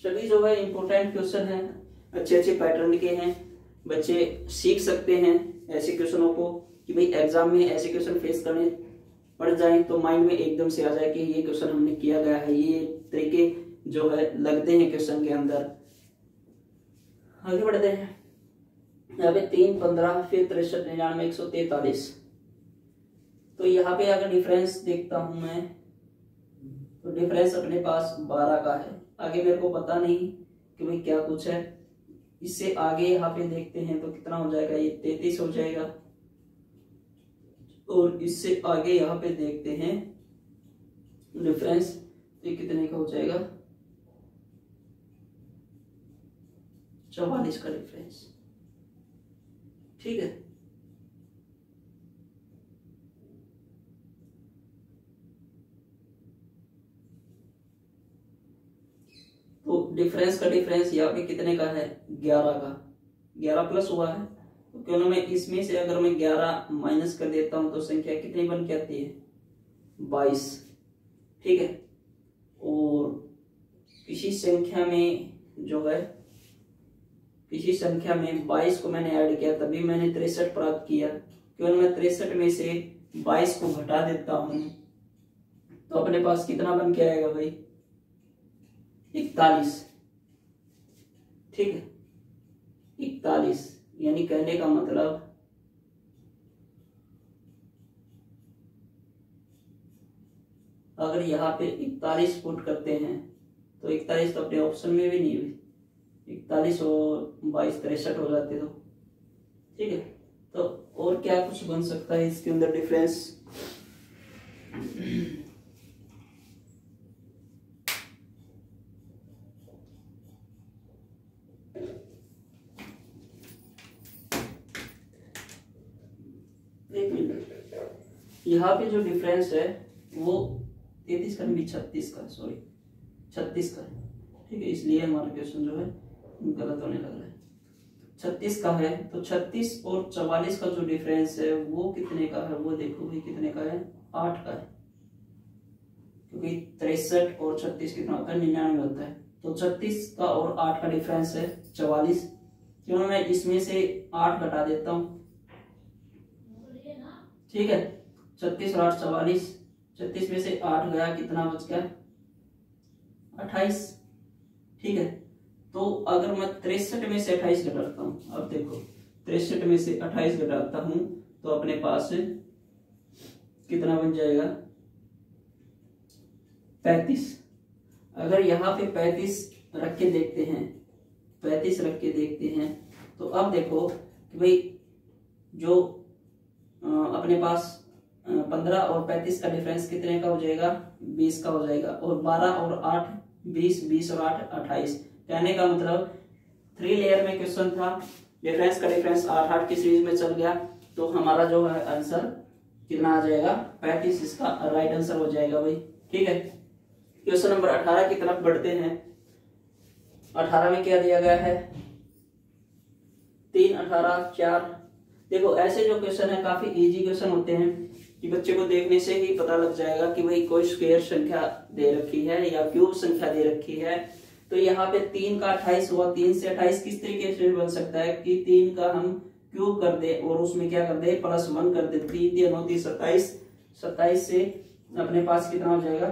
सभी जो है इम्पोर्टेंट क्वेश्चन है, अच्छे अच्छे पैटर्न के हैं, बच्चे सीख सकते हैं ऐसे क्वेश्चनों को कि भाई एग्जाम में ऐसे क्वेश्चन फेस करने पड़ जाए तो माइंड में एकदम से आ जाए कि ये क्वेश्चन हमने किया गया है, ये तरीके जो है लगते हैं क्वेश्चन के अंदर। आगे बढ़ते हैं। यहाँ पे 3, 15, फिर 63, 99, 143। तो यहाँ पे अगर डिफरेंस देखता हूं मैं तो डिफरेंस अपने पास 12 का है। आगे मेरे को पता नहीं कि भाई क्या कुछ है। इससे आगे यहाँ पे देखते हैं तो कितना हो जाएगा, ये 33 हो जाएगा। और इससे आगे यहाँ पे देखते हैं डिफरेंस, तो ये कितने का हो जाएगा, 44 का डिफरेंस। ठीक है, तो डिफरेंस का डिफरेंस यहाँ पे कितने का है, 11 का। 11 प्लस हुआ है तो क्यों ना मैं इसमें से अगर मैं 11 माइनस कर देता हूं तो संख्या कितनी बन के आती है, 22। ठीक है, और किसी संख्या में जो है, किसी संख्या में 22 को मैंने ऐड किया तभी मैंने 63 प्राप्त किया। क्यों मैं 63 में से 22 को घटा देता हूं तो अपने पास कितना बन के आएगा भाई, 41। ठीक है, 41। यानी कहने का मतलब अगर यहाँ पे 41 पुट करते हैं तो 41 तो अपने ऑप्शन में भी नहीं हुई, 41 और 22 63 हो जाते तो। ठीक है, तो और क्या कुछ बन सकता है इसके अंदर डिफरेंस। एक मिनट, यहाँ पे जो डिफरेंस है वो 33 का नहीं, 36 का, सॉरी 36 का है। ठीक है, इसलिए हमारा क्वेश्चन जो है गलत होने लग रहा है। 36 का है तो 36 और 44 का जो डिफरेंस है वो कितने का है, वो देखो भाई कितने का है, 8 का है। क्योंकि 63 और 36 कितना होता है, 99 होता है। तो 36 का और 8 का डिफरेंस है 44। क्यों मैं इसमें से 8 घटा देता हूं। ठीक है, 36 और 8 44। 36 में से 8 गया, कितना बच गया, 28। ठीक है, तो अगर मैं 63 में से 28 घटाता हूं, अब देखो 63 में से 28 घटाता हूं तो अपने पास कितना बन जाएगा, 35। अगर यहाँ पे 35 रख के देखते हैं, 35 रख के देखते हैं तो अब देखो कि भाई जो अपने पास 15 और 35 का डिफरेंस कितने का हो जाएगा, 20 का हो जाएगा। और 12 और 8 20, 20 और 8 28। कहने का मतलब 3 लेयर में क्वेश्चन था, डिफरेंस का डिफरेंस 8 8 की सीरीज में चल गया तो हमारा जो है आंसर कितना आ जाएगा, 35 इसका राइट आंसर हो जाएगा भाई। ठीक है, क्वेश्चन नंबर 18 की तरफ बढ़ते हैं। 18 में क्या दिया गया है, 3, 18, 4। देखो ऐसे जो क्वेश्चन है काफी इजी क्वेश्चन होते हैं कि बच्चे को देखने से ही पता लग जाएगा कि भाई कोई स्क्वायर संख्या दे रखी है या क्यूब संख्या दे रखी है। तो यहाँ पे 3 का 28 हुआ, 3 से 28 किस तरीके से बन सकता है कि 3 का हम क्यूब कर दे और उसमें क्या कर दे, +1 कर दे। 3 3 होती 27, 27 से अपने पास कितना हो जाएगा,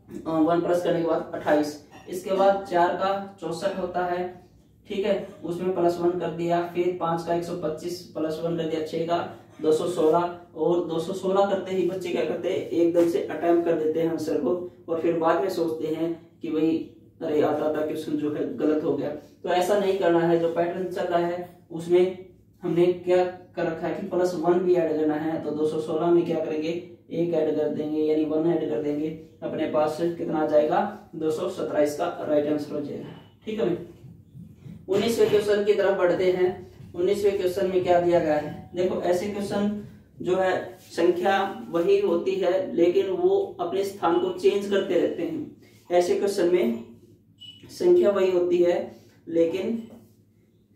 1 प्लस करने के बाद 28। इसके बाद 4 का 64 होता है। ठीक है, उसमें +1 कर दिया। फिर 5 का 125 +1 कर दिया। 6 का 216 और 216 करते ही बच्चे क्या करते हैं, एकदम से अटेम्प्ट कर देते हैं आंसर को और फिर बाद में सोचते हैं कि भाई अरे आता था क्वेश्चन जो है गलत हो गया। तो ऐसा नहीं करना है। जो पैटर्न चल रहा है उसमें हमने क्या कर रखा है कि +1 भी ऐड करना है। तो 216 में क्या करेंगे, 1 ऐड कर देंगे यानी 1 ऐड कर देंगे। अपने पास कितना आ जाएगा, 217 का राइट आंसर हो जाएगा। ठीक है, 19वें क्वेश्चन की तरफ बढ़ते हैं। 19वें क्वेश्चन में क्या दिया गया है, देखो ऐसे क्वेश्चन जो है संख्या वही होती है लेकिन वो अपने स्थान को चेंज करते रहते हैं। ऐसे क्वेश्चन में संख्या वही होती है लेकिन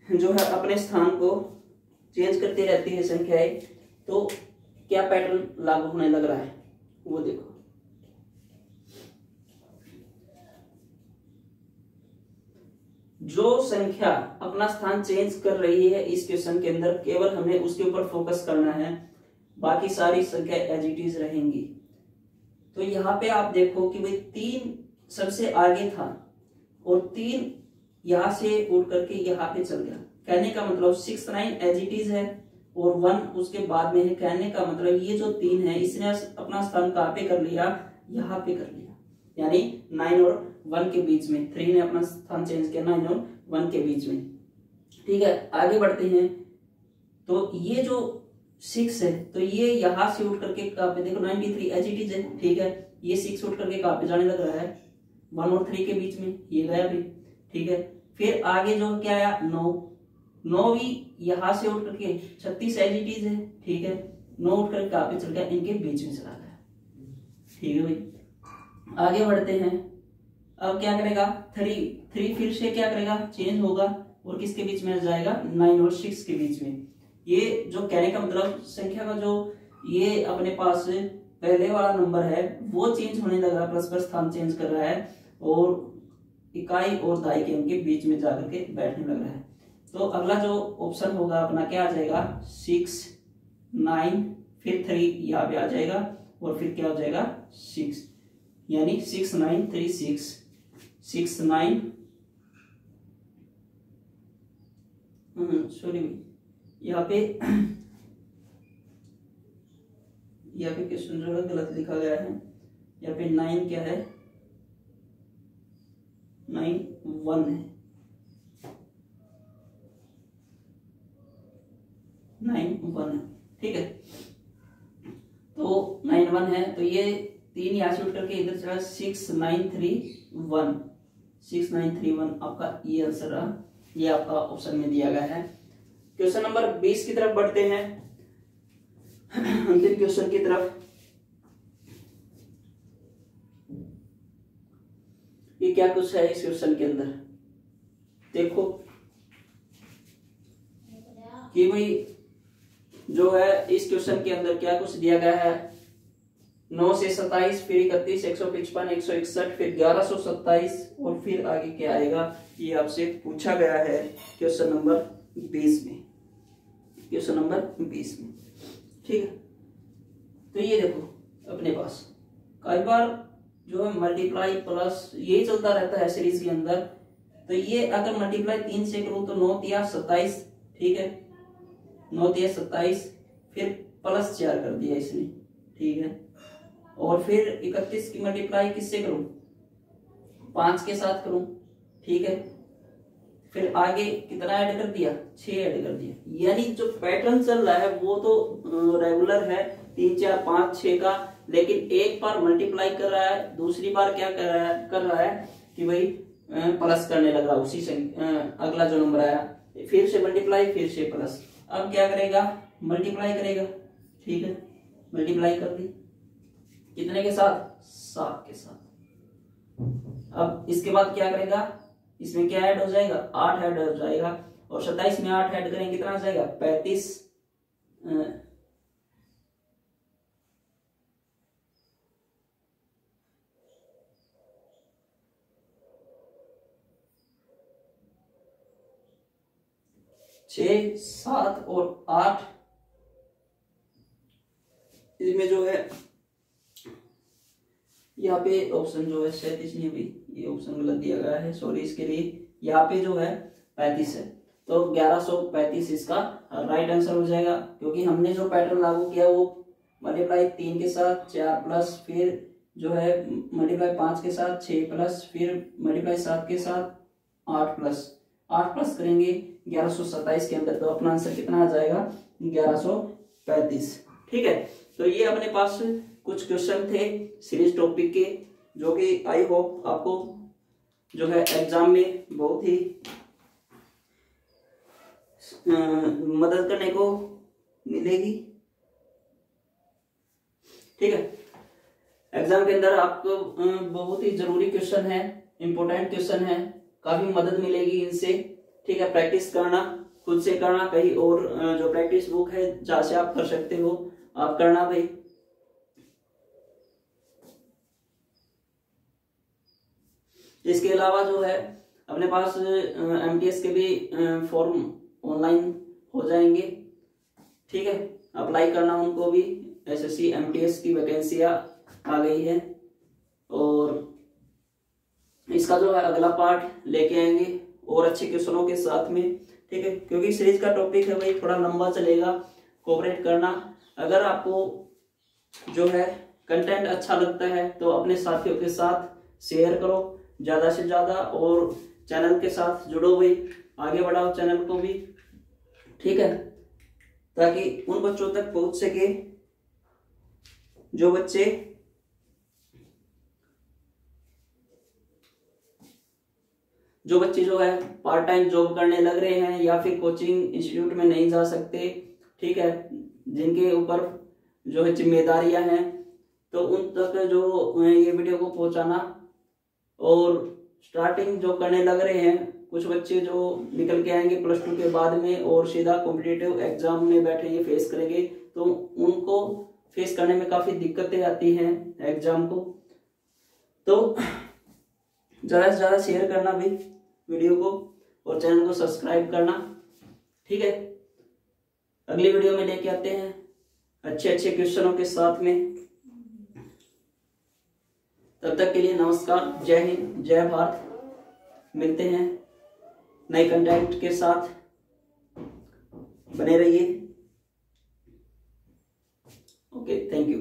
जो है अपने स्थान को चेंज करती रहती है संख्याएं। तो क्या पैटर्न लागू होने लग रहा है वो देखो। जो संख्या अपना स्थान चेंज कर रही है इस क्वेश्चन के अंदर, केवल हमें उसके ऊपर फोकस करना है, बाकी सारी संख्या एज इट इज रहेंगी। तो यहाँ पे आप देखो कि भाई 3 सबसे आगे था और 3 यहां से उड़ करके यहाँ पे चल गया। कहने का मतलब 6 9 एज इट इज है और 1 उसके बाद में है। कहने का मतलब ये जो 3 है इसने अपना स्थान कहाँ पे कर लिया, यहाँ पे कर लिया, यानी 9 और 1 के बीच में। 3 ने अपना स्थान चेंज किया 9 और 1 के बीच में। ठीक है, आगे बढ़ते हैं। तो ये जो 6 है तो ये यहां से उठ करके कहाँ पे, देखो 93 एज इट इज है। ठीक है, ये 6 उठ करके कहाँ पे जाने लग रहा है, 1 और 3 के बीच में, ये गया भी। ठीक है, फिर आगे जो क्या आया 9 भी यहां से उठ करके 36 एज इट इज है। ठीक है, 9 उठ करके कहाँ पे चल गया, इनके बीच में चला गया। ठीक है भाई, आगे बढ़ते हैं। अब क्या करेगा, 3 फिर से क्या करेगा, चेंज होगा और किसके बीच में जाएगा, 9 और 6 के बीच में। ये जो कहने का मतलब संख्या का जो ये अपने पास पहले वाला नंबर है वो चेंज होने लग रहा है, परस्पर स्थान चेंज कर रहा है और इकाई और दहाई के उनके बीच में जाकर के बैठने लग रहा है। तो अगला जो ऑप्शन होगा अपना क्या आ जाएगा, 6 9 फिर 3 यहाँ पे आ जाएगा और फिर क्या हो जाएगा 6, यानी 6 9 3 6 6 9 सॉरी यहाँ पे क्वेश्चन जो है गलत लिखा गया है। यहाँ पे 9 क्या है, 9 1 है, 9 1 है। ठीक है, तो 9 1 है, तो ये 3 यहाँ से उठ करके इधर चला 6 9 3 1 6 9 3 1 आपका ये आंसर रहा। ये आपका ऑप्शन में दिया गया है। क्वेश्चन नंबर 20 की तरफ बढ़ते हैं, अंतिम क्वेश्चन की तरफ। ये क्या कुछ है इस क्वेश्चन के अंदर, देखो कि भाई जो है इस क्वेश्चन के अंदर क्या कुछ दिया गया है। 9 से 27 फिर 31 155 161 फिर 1127 और फिर आगे क्या आएगा, ये आपसे पूछा गया है क्वेश्चन नंबर 20 में, क्वेश्चन नंबर 20 में। ठीक है, तो ये देखो अपने पास कई बार जो है मल्टीप्लाई प्लस यही चलता रहता है सीरीज के अंदर। तो ये अगर मल्टीप्लाई 3 से करूं तो 9 तिया 27। ठीक है, 9 तिया 27 फिर प्लस 4 कर दिया इसने। ठीक है, और फिर 31 की मल्टीप्लाई किससे करूं, 5 के साथ करूं। ठीक है, फिर आगे कितना ऐड कर दिया, 6 ऐड कर दिया। यानी जो पैटर्न चल रहा है वो तो रेगुलर है 3 4 5 6 का, लेकिन एक बार मल्टीप्लाई कर रहा है, दूसरी बार क्या कर रहा है कि भाई प्लस करने लग रहा है उसी से। अगला जो नंबर आया फिर से मल्टीप्लाई फिर से प्लस। अब क्या करेगा, मल्टीप्लाई करेगा। ठीक है, मल्टीप्लाई कर दी कितने के साथ, 7 के साथ। अब इसके बाद क्या करेगा, इसमें क्या ऐड हो जाएगा, 8 ऐड हो जाएगा और 27 में 8 ऐड करेंगे कितना आ जाएगा, 35। 6 7 और 8 इसमें जो है यहाँ पे ऑप्शन जो है 37 नहीं हुई, ये ऑप्शन गलत दिया गया है, सॉरी इसके लिए। यहाँ पे जो है 35 है, तो 1135 इसका राइट आंसर हो जाएगा। क्योंकि हमने जो पैटर्न लागू किया वो मल्टीप्लाई 3 के साथ 4 प्लस, फिर जो है मल्टीप्लाई 5 के साथ 6 प्लस, फिर मल्टीप्लाई 7 के साथ 8 प्लस। 8 प्लस करेंगे 1127 के अंदर, तो अपना आंसर कितना आ जाएगा, 1135। ठीक है, तो ये अपने पास कुछ क्वेश्चन थे सीरीज टॉपिक के, जो कि आई होप आपको जो है एग्जाम में बहुत ही मदद करने को मिलेगी। ठीक है, एग्जाम के अंदर आपको बहुत ही जरूरी क्वेश्चन है, इंपॉर्टेंट क्वेश्चन है, काफी मदद मिलेगी इनसे। ठीक है, प्रैक्टिस करना, खुद से करना, कहीं और जो प्रैक्टिस बुक है जहां से आप कर सकते हो आप करना भाई। इसके अलावा जो है अपने पास एमटीएस के भी फॉर्म ऑनलाइन हो जाएंगे, ठीक है। अप्लाई करना उनको भी, एसएससी एमटीएस की वैकेंसियां आ गई है। और इसका जो है अगला पार्ट लेके आएंगे और अच्छे क्वेश्चनों के साथ में, ठीक है। क्योंकि सीरीज का टॉपिक है भाई, थोड़ा लंबा चलेगा, कोऑपरेट करना। अगर आपको जो है कंटेंट अच्छा लगता है तो अपने साथियों के साथ शेयर करो ज्यादा से ज्यादा, और चैनल के साथ जुड़ो भाई, आगे बढ़ाओ चैनल को भी, ठीक है, ताकि उन बच्चों तक पहुंच सके जो बच्चे जो है पार्ट टाइम जॉब करने लग रहे हैं या फिर कोचिंग इंस्टीट्यूट में नहीं जा सकते, ठीक है, जिनके ऊपर जो है जिम्मेदारियां हैं, तो उन तक जो ये वीडियो को पहुंचाना। और स्टार्टिंग जो करने लग रहे हैं, कुछ बच्चे जो निकल के आएंगे +2 के बाद में और सीधा कॉम्पिटिटिव एग्जाम में बैठेंगे, फेस करेंगे, तो उनको फेस करने में काफी दिक्कतें आती हैं एग्जाम को। तो ज्यादा से ज्यादा शेयर करना भाई वीडियो को, और चैनल को सब्सक्राइब करना, ठीक है। अगली वीडियो में लेके आते हैं अच्छे अच्छे क्वेश्चनों के साथ में। तब तक के लिए नमस्कार, जय हिंद, जय भारत। मिलते हैं नए कंटेंट के साथ, बने रहिए। Okay, thank you.